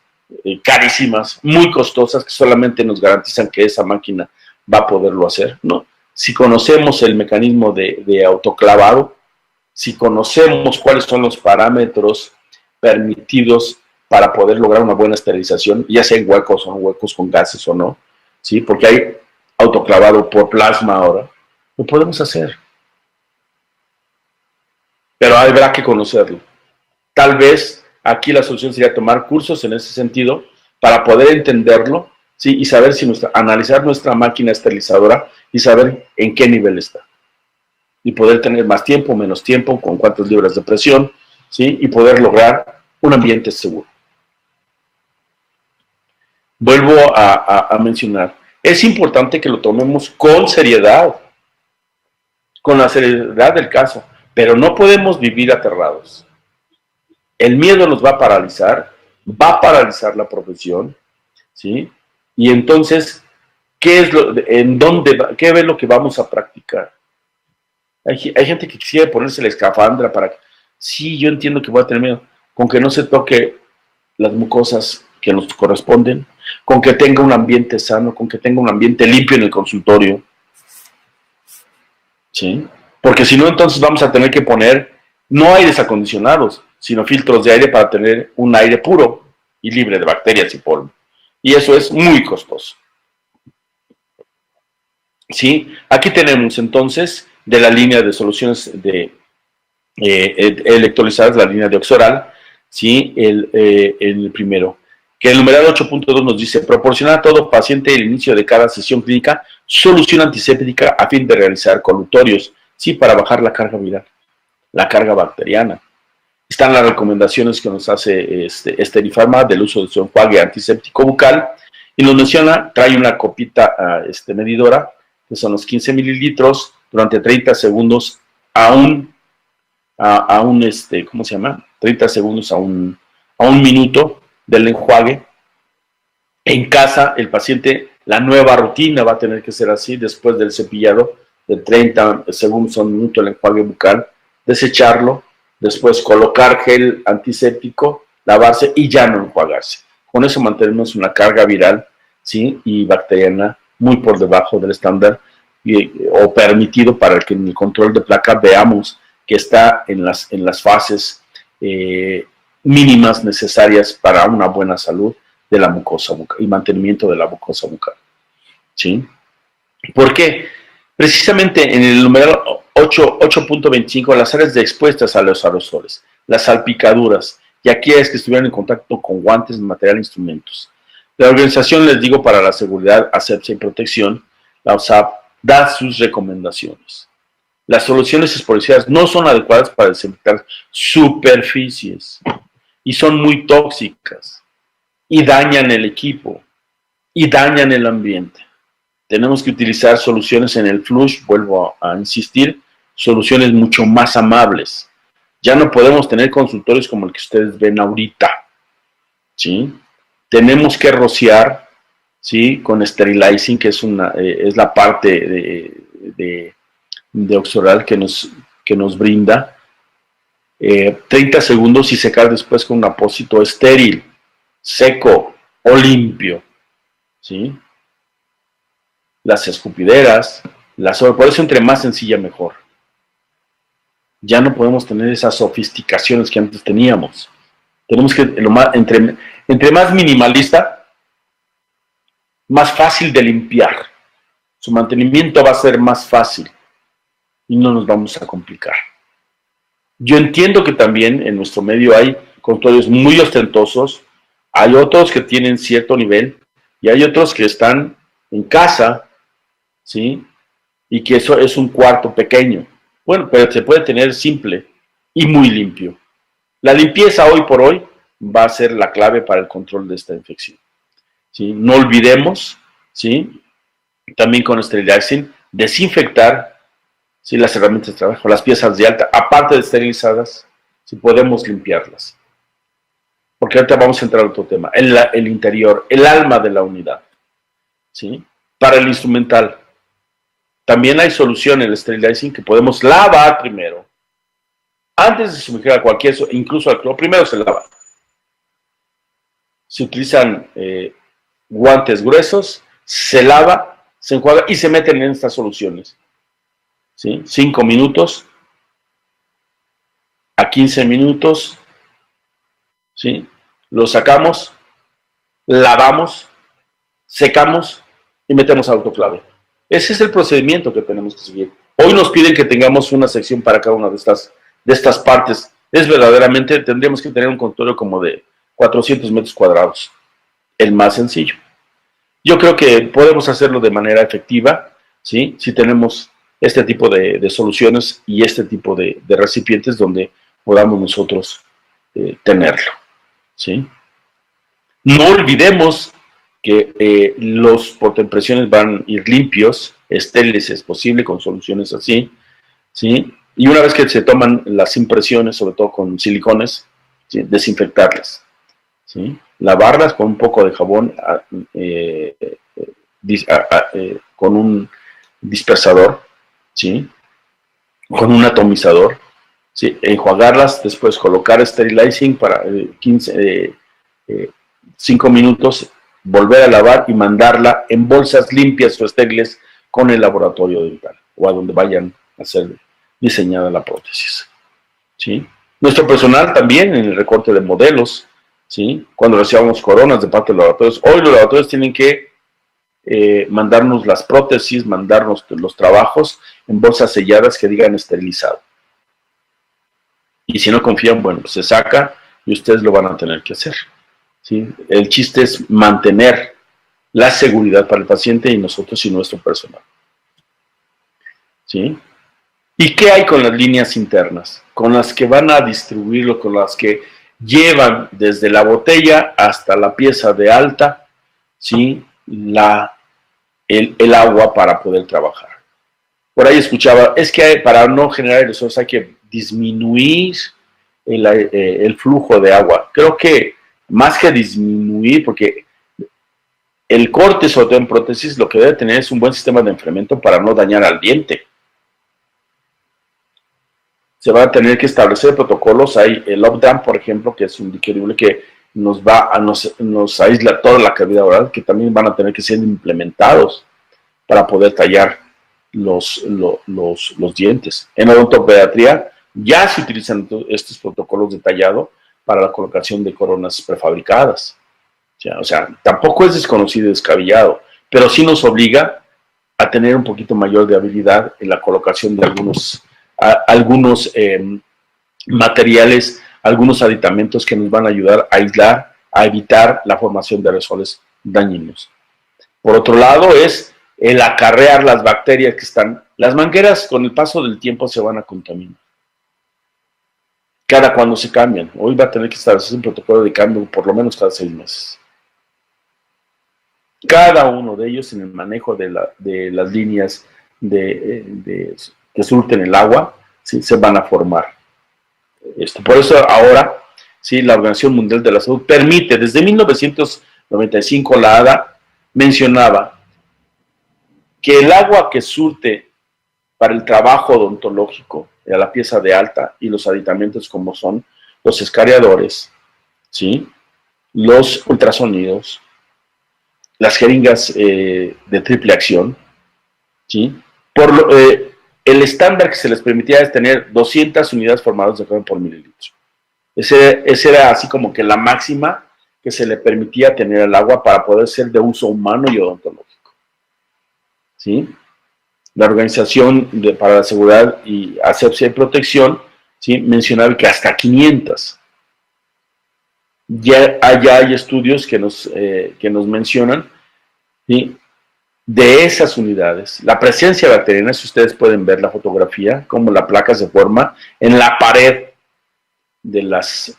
B: carísimas, muy costosas, que solamente nos garantizan que esa máquina va a poderlo hacer, ¿no? Si conocemos el mecanismo de autoclavado, si conocemos cuáles son los parámetros permitidos para poder lograr una buena esterilización, ya sea en huecos o en huecos con gases o no, ¿sí? Porque hay autoclavado por plasma ahora, lo podemos hacer. Pero habrá que conocerlo. Tal vez aquí la solución sería tomar cursos en ese sentido para poder entenderlo, ¿sí? Y saber analizar nuestra máquina esterilizadora y saber en qué nivel está. Y poder tener más tiempo, menos tiempo, con cuántas libras de presión, ¿sí? Y poder lograr un ambiente seguro. Vuelvo a mencionar, es importante que lo tomemos con seriedad, con la seriedad del caso, pero no podemos vivir aterrados. El miedo nos va a paralizar la profesión, ¿sí? Y entonces, ¿qué es lo que vamos a practicar? Hay gente que quisiera ponerse la escafandra para que, sí, yo entiendo que voy a tener miedo, con que no se toque las mucosas que nos corresponden, con que tenga un ambiente sano, con que tenga un ambiente limpio en el consultorio, ¿sí? Porque si no, entonces vamos a tener que poner no aires acondicionados, sino filtros de aire para tener un aire puro y libre de bacterias y polvo. Y eso es muy costoso. ¿Sí? Aquí tenemos entonces de la línea de soluciones electrolizadas, la línea de Oxoral, ¿sí? El primero, que el numeral 8.2 nos dice: proporcionar a todo paciente el inicio de cada sesión clínica solución antiséptica a fin de realizar colutorios, ¿sí? Para bajar la carga viral, la carga bacteriana. Están las recomendaciones que nos hace Esterifarma del uso de su enjuague antiséptico bucal Y nos menciona, trae una copita medidora, que son los 15 mililitros, durante 30 segundos a un, ¿cómo se llama? 30 segundos a un minuto del enjuague. En casa, el paciente, la nueva rutina va a tener que ser así, después del cepillado, de 30 segundos a un minuto el enjuague bucal, desecharlo, después colocar gel antiséptico, lavarse y ya no enjuagarse. Con eso mantenemos una carga viral, ¿sí?, y bacteriana muy por debajo del estándar o permitido para que en el control de placa veamos que está en las fases mínimas necesarias para una buena salud de la mucosa bucal y mantenimiento de la mucosa bucal. ¿Sí? ¿Por qué? Precisamente en el numeral 8.25, las áreas de expuestas a los aerosoles, las salpicaduras y aquellas que estuvieran en contacto con guantes, material e instrumentos. La Organización, les digo, para la Seguridad, Asepsia y Protección, la OSAP, da sus recomendaciones. Las soluciones esporicidas no son adecuadas para desinfectar superficies y son muy tóxicas y dañan el equipo y dañan el ambiente. Tenemos que utilizar soluciones en el flush, vuelvo a insistir, soluciones mucho más amables. Ya no podemos tener consultorios como el que ustedes ven ahorita, ¿sí? Tenemos que rociar, ¿sí?, con sterilizing, que es la parte de Oxoral que nos brinda 30 segundos y secar después con un apósito estéril, seco o limpio, ¿sí? Las escupideras, por eso entre más sencilla mejor. Ya no podemos tener esas sofisticaciones que antes teníamos. Tenemos que, entre más minimalista, más fácil de limpiar. Su mantenimiento va a ser más fácil y no nos vamos a complicar. Yo entiendo que también en nuestro medio hay consultorios muy ostentosos, hay otros que tienen cierto nivel y hay otros que están en casa, ¿sí?, y que eso es un cuarto pequeño. Bueno, pero se puede tener simple y muy limpio. La limpieza hoy por hoy va a ser la clave para el control de esta infección, ¿sí? No olvidemos, ¿sí?, también con sterilizing, desinfectar, ¿sí?, las herramientas de trabajo, las piezas de alta, aparte de esterilizadas, si podemos limpiarlas. Porque ahorita vamos a entrar a otro tema, el interior, el alma de la unidad, ¿sí? Para el instrumental, también hay solución en el sterilizing que podemos lavar primero. Antes de sumergir a cualquier, incluso al cloro, primero se lava. Se utilizan guantes gruesos, se lava, se enjuaga y se meten en estas soluciones, ¿sí? 5 minutos a 15 minutos, ¿sí? Lo sacamos, lavamos, secamos y metemos autoclave. Ese es el procedimiento que tenemos que seguir. Hoy nos piden que tengamos una sección para cada una de estas partes. Es verdaderamente, tendríamos que tener un consultorio como de 400 metros cuadrados. El más sencillo. Yo creo que podemos hacerlo de manera efectiva, ¿sí?, si tenemos este tipo de soluciones y este tipo de recipientes donde podamos nosotros tenerlo, ¿sí? No olvidemos que los portaimpresiones van a ir limpios, estériles es posible, con soluciones así, ¿sí? Y una vez que se toman las impresiones, sobre todo con silicones, ¿sí?, desinfectarlas, ¿sí?, lavarlas con un poco de jabón, con un dispersador, ¿sí?, con un atomizador, ¿sí?, enjuagarlas, después colocar sterilizing para 5 minutos, volver a lavar y mandarla en bolsas limpias o estériles con el laboratorio dental o a donde vayan a ser diseñada la prótesis, ¿sí? Nuestro personal también en el recorte de modelos, ¿sí?, cuando recibamos coronas de parte de los laboratorios, hoy los laboratorios tienen que mandarnos las prótesis, mandarnos los trabajos en bolsas selladas que digan esterilizado. Y si no confían, bueno, pues se saca y ustedes lo van a tener que hacer, ¿sí? El chiste es mantener la seguridad para el paciente y nosotros y nuestro personal, ¿sí? ¿Y qué hay con las líneas internas? Con las que van a distribuirlo, con las que llevan desde la botella hasta la pieza de alta, ¿sí? El agua para poder trabajar. Por ahí escuchaba, es que para no generar aerosoles hay que disminuir el flujo de agua. Creo que más que disminuir, porque el corte, sobre todo en prótesis, lo que debe tener es un buen sistema de enfriamiento para no dañar al diente. Se van a tener que establecer protocolos. Hay el Opdam, por ejemplo, que es un diquerible que nos aísla toda la cavidad oral, que también van a tener que ser implementados para poder tallar los dientes. En odontopediatría ya se utilizan estos protocolos de tallado para la colocación de coronas prefabricadas. O sea, tampoco es desconocido y descabellado, pero sí nos obliga a tener un poquito mayor de habilidad en la colocación de algunos materiales, algunos aditamentos que nos van a ayudar a aislar, a evitar la formación de aerosoles dañinos. Por otro lado, es el acarrear las bacterias que están. Las mangueras con el paso del tiempo se van a contaminar. Cada cuando se cambian. Hoy va a tener que establecer un protocolo de cambio por lo menos cada 6 meses. Cada uno de ellos en el manejo de las líneas que surten el agua, ¿sí? Se van a formar. Por eso ahora, ¿sí? La Organización Mundial de la Salud permite, desde 1995 la ADA mencionaba que el agua que surte para el trabajo odontológico, a la pieza de alta y los aditamentos como son los escariadores, ¿sí? Los ultrasonidos, las jeringas de triple acción, ¿sí? El estándar que se les permitía es tener 200 unidades formadas de carbono por mililitro. Ese era así como que la máxima que se le permitía tener al agua para poder ser de uso humano y odontológico, ¿sí? La Organización para la Seguridad y Asepsia y Protección, ¿sí? Mencionaba que hasta 500. Ya hay estudios que nos mencionan, ¿sí? De esas unidades. La presencia bacteriana, si ustedes pueden ver la fotografía, cómo la placa se forma en la pared de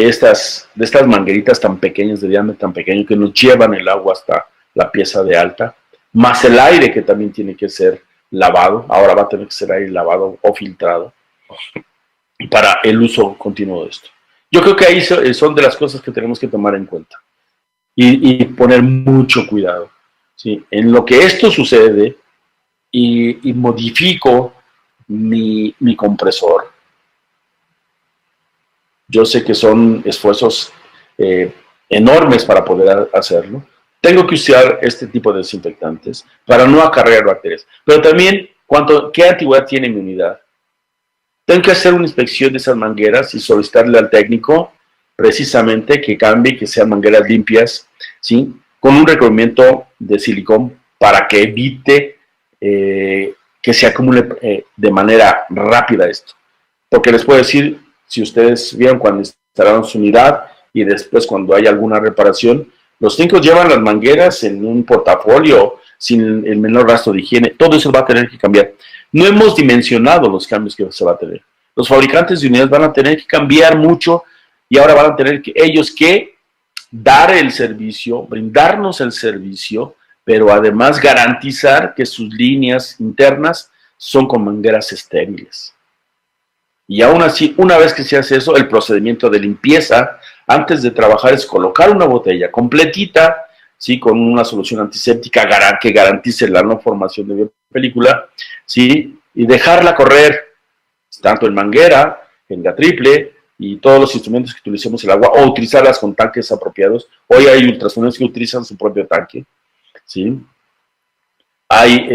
B: estas mangueritas tan pequeñas, de diámetro tan pequeño, que nos llevan el agua hasta la pieza de alta, más el aire que también tiene que ser lavado. Ahora va a tener que ser aire lavado o filtrado para el uso continuo de esto. Yo creo que ahí son de las cosas que tenemos que tomar en cuenta y poner mucho cuidado, ¿sí? En lo que esto sucede y modifico mi compresor. Yo sé que son esfuerzos enormes para poder hacerlo. Tengo que usar este tipo de desinfectantes para no acarrear bacterias. Pero también, ¿qué antigüedad tiene mi unidad? Tengo que hacer una inspección de esas mangueras y solicitarle al técnico precisamente que cambie, que sean mangueras limpias, ¿sí? Con un recubrimiento de silicón para que evite que se acumule de manera rápida esto. Porque les puedo decir, si ustedes vieron cuando instalaron su unidad y después cuando hay alguna reparación, los técnicos llevan las mangueras en un portafolio sin el menor rastro de higiene. Todo eso va a tener que cambiar. No hemos dimensionado los cambios que se va a tener. Los fabricantes de unidades van a tener que cambiar mucho y ahora van a tener ellos que dar el servicio, brindarnos el servicio, pero además garantizar que sus líneas internas son con mangueras estériles. Y aún así, una vez que se hace eso, el procedimiento de limpieza antes de trabajar es colocar una botella completita, ¿sí? Con una solución antiséptica que garantice la no formación de biopelícula, ¿sí? Y dejarla correr, tanto en manguera, en la triple, y todos los instrumentos que utilicemos el agua, o utilizarlas con tanques apropiados. Hoy hay ultrasonidos que utilizan su propio tanque, ¿sí? Hay,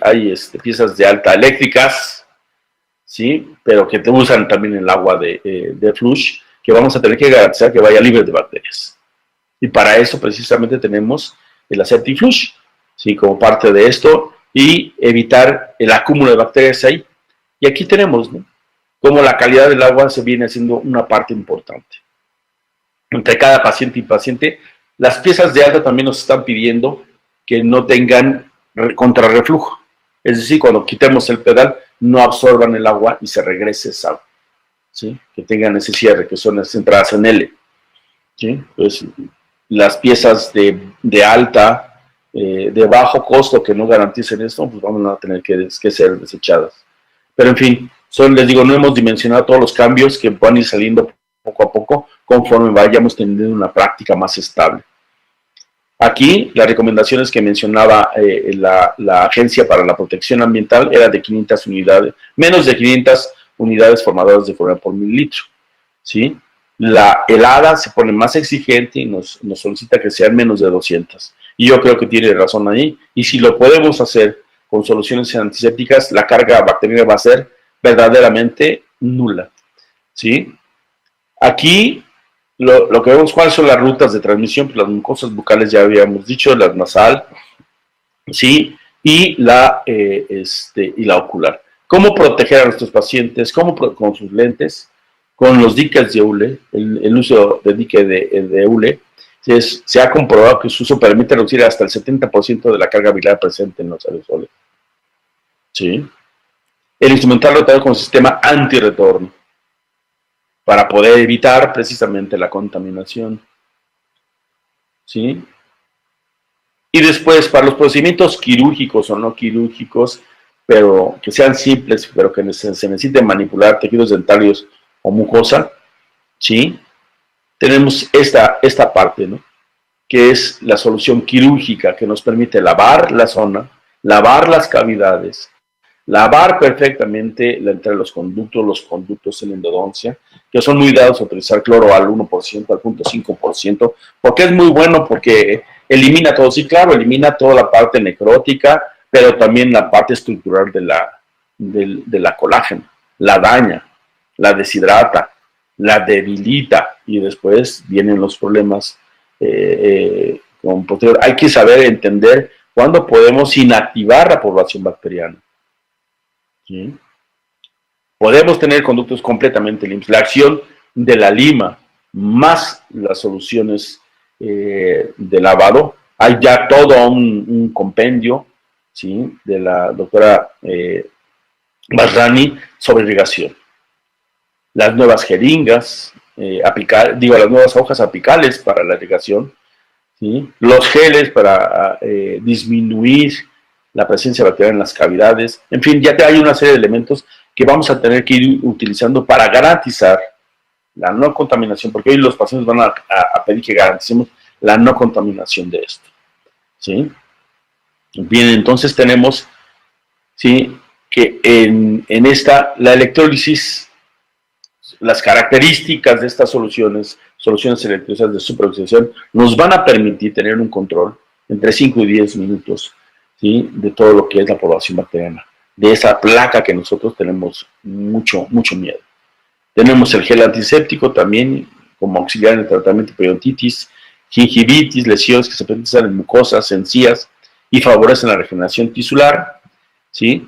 B: hay piezas de alta eléctricas, ¿sí? Pero que te usan también el agua de flush, que vamos a tener que garantizar que vaya libre de bacterias. Y para eso precisamente tenemos el AseptiFlush, ¿sí? Como parte de esto, y evitar el acúmulo de bacterias ahí. Y aquí tenemos, ¿no? Cómo la calidad del agua se viene haciendo una parte importante. Entre cada paciente y paciente, las piezas de alta también nos están pidiendo que no tengan contrarreflujo. Es decir, cuando quitemos el pedal, no absorban el agua y se regrese esa agua, ¿sí? Que tengan ese cierre, que son las entradas en L. ¿sí? Pues las piezas de alta, de bajo costo que no garanticen esto, pues van a tener que ser desechadas. Pero en fin, les digo, no hemos dimensionado todos los cambios que van a ir saliendo poco a poco conforme vayamos teniendo una práctica más estable. Aquí, las recomendaciones que mencionaba la Agencia para la Protección Ambiental era de 500 unidades, menos de 500 unidades formadoras de flúor por mililitro, ¿sí? La helada se pone más exigente y nos solicita que sean menos de 200. Y yo creo que tiene razón ahí. Y si lo podemos hacer con soluciones antisépticas, la carga bacteriana va a ser verdaderamente nula, ¿sí? Aquí lo que vemos, cuáles son las rutas de transmisión, pues las mucosas bucales ya habíamos dicho, la nasal, ¿sí? Y la ocular. ¿Cómo proteger a nuestros pacientes? Con sus lentes, con los diques de hule, el uso de dique de hule, se ha comprobado que su uso permite reducir hasta el 70% de la carga biliar presente en los aerosoles, ¿sí? El instrumental rotado con sistema antirretorno, para poder evitar precisamente la contaminación, ¿sí? Y después, para los procedimientos quirúrgicos o no quirúrgicos, pero que sean simples, pero que se necesiten manipular tejidos dentarios o mucosa, ¿sí? Tenemos esta parte, ¿no? Que es la solución quirúrgica, que nos permite lavar la zona, lavar las cavidades, lavar perfectamente entre los conductos en endodoncia, que son muy dados a utilizar cloro al 1%, al 0.5%, porque es muy bueno, porque elimina todo, sí, claro, elimina toda la parte necrótica, pero también la parte estructural de la colágeno, la daña, la deshidrata, la debilita, y después vienen los problemas con posterior. Hay que saber entender cuándo podemos inactivar la población bacteriana, ¿sí? Podemos tener conductos completamente limpios. La acción de la lima más las soluciones de lavado, hay ya todo un compendio, ¿sí? De la doctora Basrani sobre irrigación. Las nuevas jeringas, las nuevas hojas apicales para la irrigación, ¿sí? Los geles para disminuir la presencia bacteriana en las cavidades. En fin, ya hay una serie de elementos que vamos a tener que ir utilizando para garantizar la no contaminación, porque hoy los pacientes van a pedir que garanticemos la no contaminación de esto, ¿sí? Bien, entonces tenemos, ¿sí?, que en la electrólisis, las características de estas soluciones electrolizadas de superoxidación, nos van a permitir tener un control entre 5 y 10 minutos, ¿sí?, de todo lo que es la población bacteriana, de esa placa que nosotros tenemos mucho miedo. Tenemos el gel antiséptico también como auxiliar en el tratamiento de periodontitis, gingivitis, lesiones que se presentan en mucosas, encías y favorecen la regeneración tisular, ¿sí?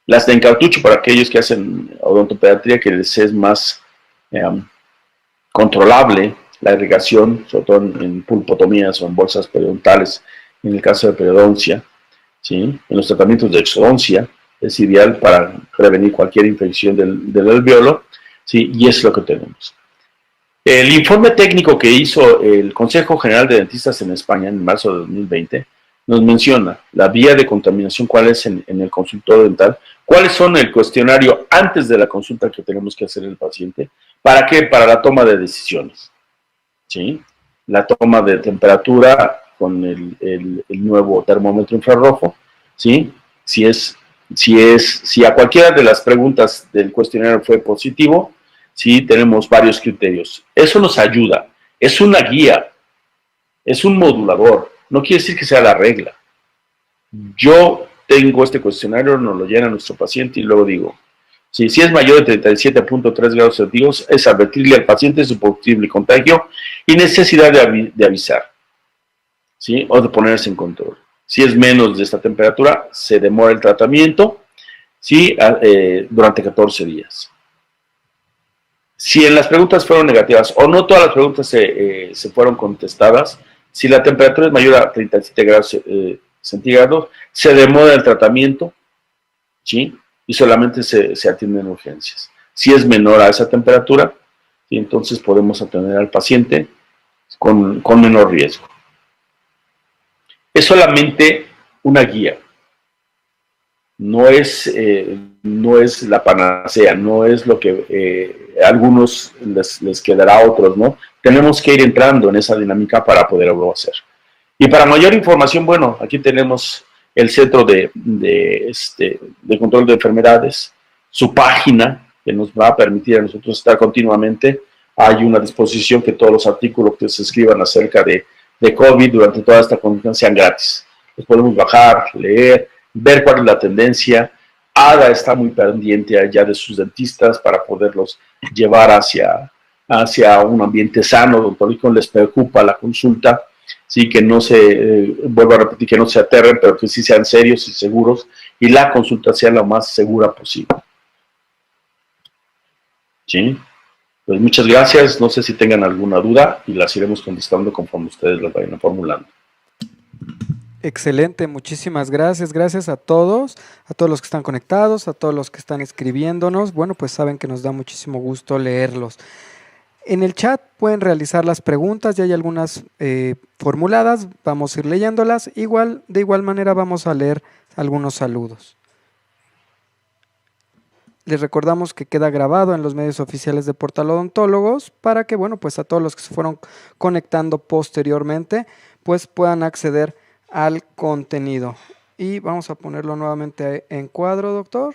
B: Las de encautucho para aquellos que hacen odontopediatría, que les es más controlable la irrigación, sobre todo en pulpotomías o en bolsas periodontales, en el caso de periodoncia, ¿sí? En los tratamientos de exodoncia es ideal para prevenir cualquier infección del alveolo, ¿sí? Y es lo que tenemos. El informe técnico que hizo el Consejo General de Dentistas en España en marzo de 2020 nos menciona la vía de contaminación, cuál es en el consultorio dental, cuáles son el cuestionario antes de la consulta que tenemos que hacer el paciente. ¿Para qué? Para la toma de decisiones, ¿sí? La toma de temperatura con el nuevo termómetro infrarrojo, ¿sí? Si a cualquiera de las preguntas del cuestionario fue positivo, sí, tenemos varios criterios. Eso nos ayuda, es una guía, es un modulador, no quiere decir que sea la regla. Yo tengo este cuestionario, nos lo llena nuestro paciente y luego digo, si es mayor de 37.3 grados centígrados, es advertirle al paciente de su posible contagio y necesidad de avisar, ¿sí? O de ponerse en control. Si es menos de esta temperatura, se demora el tratamiento, ¿sí? Durante 14 días. Si en las preguntas fueron negativas o no todas las preguntas se fueron contestadas, si la temperatura es mayor a 37 grados centígrados, se demora el tratamiento, ¿sí? Y solamente se atienden urgencias. Si es menor a esa temperatura, ¿sí?, entonces podemos atender al paciente, con menor riesgo. Es solamente una guía, no es la panacea, no es lo que a algunos les quedará a otros, ¿no? Tenemos que ir entrando en esa dinámica para poderlo hacer. Y para mayor información, bueno, aquí tenemos el Centro de Control de Enfermedades, su página, que nos va a permitir a nosotros estar continuamente. Hay una disposición que todos los artículos que se escriban acerca de COVID durante toda esta condición sean gratis. Los podemos bajar, leer, ver cuál es la tendencia. ADA está muy pendiente allá de sus dentistas para poderlos llevar hacia un ambiente sano, donde les preocupa la consulta. Sí, que no se, vuelvo a repetir, que no se aterren, pero que sí sean serios y seguros y la consulta sea lo más segura posible. ¿Sí? Pues muchas gracias, no sé si tengan alguna duda y las iremos contestando conforme ustedes las vayan formulando.
A: Excelente, muchísimas gracias. Gracias a todos los que están conectados, a todos los que están escribiéndonos. Bueno, pues saben que nos da muchísimo gusto leerlos. En el chat pueden realizar las preguntas, ya hay algunas formuladas, vamos a ir leyéndolas. De igual manera vamos a leer algunos saludos. Les recordamos que queda grabado en los medios oficiales de Portal Odontólogos para que, bueno, pues a todos los que se fueron conectando posteriormente, pues puedan acceder al contenido. Y vamos a ponerlo nuevamente en cuadro, doctor.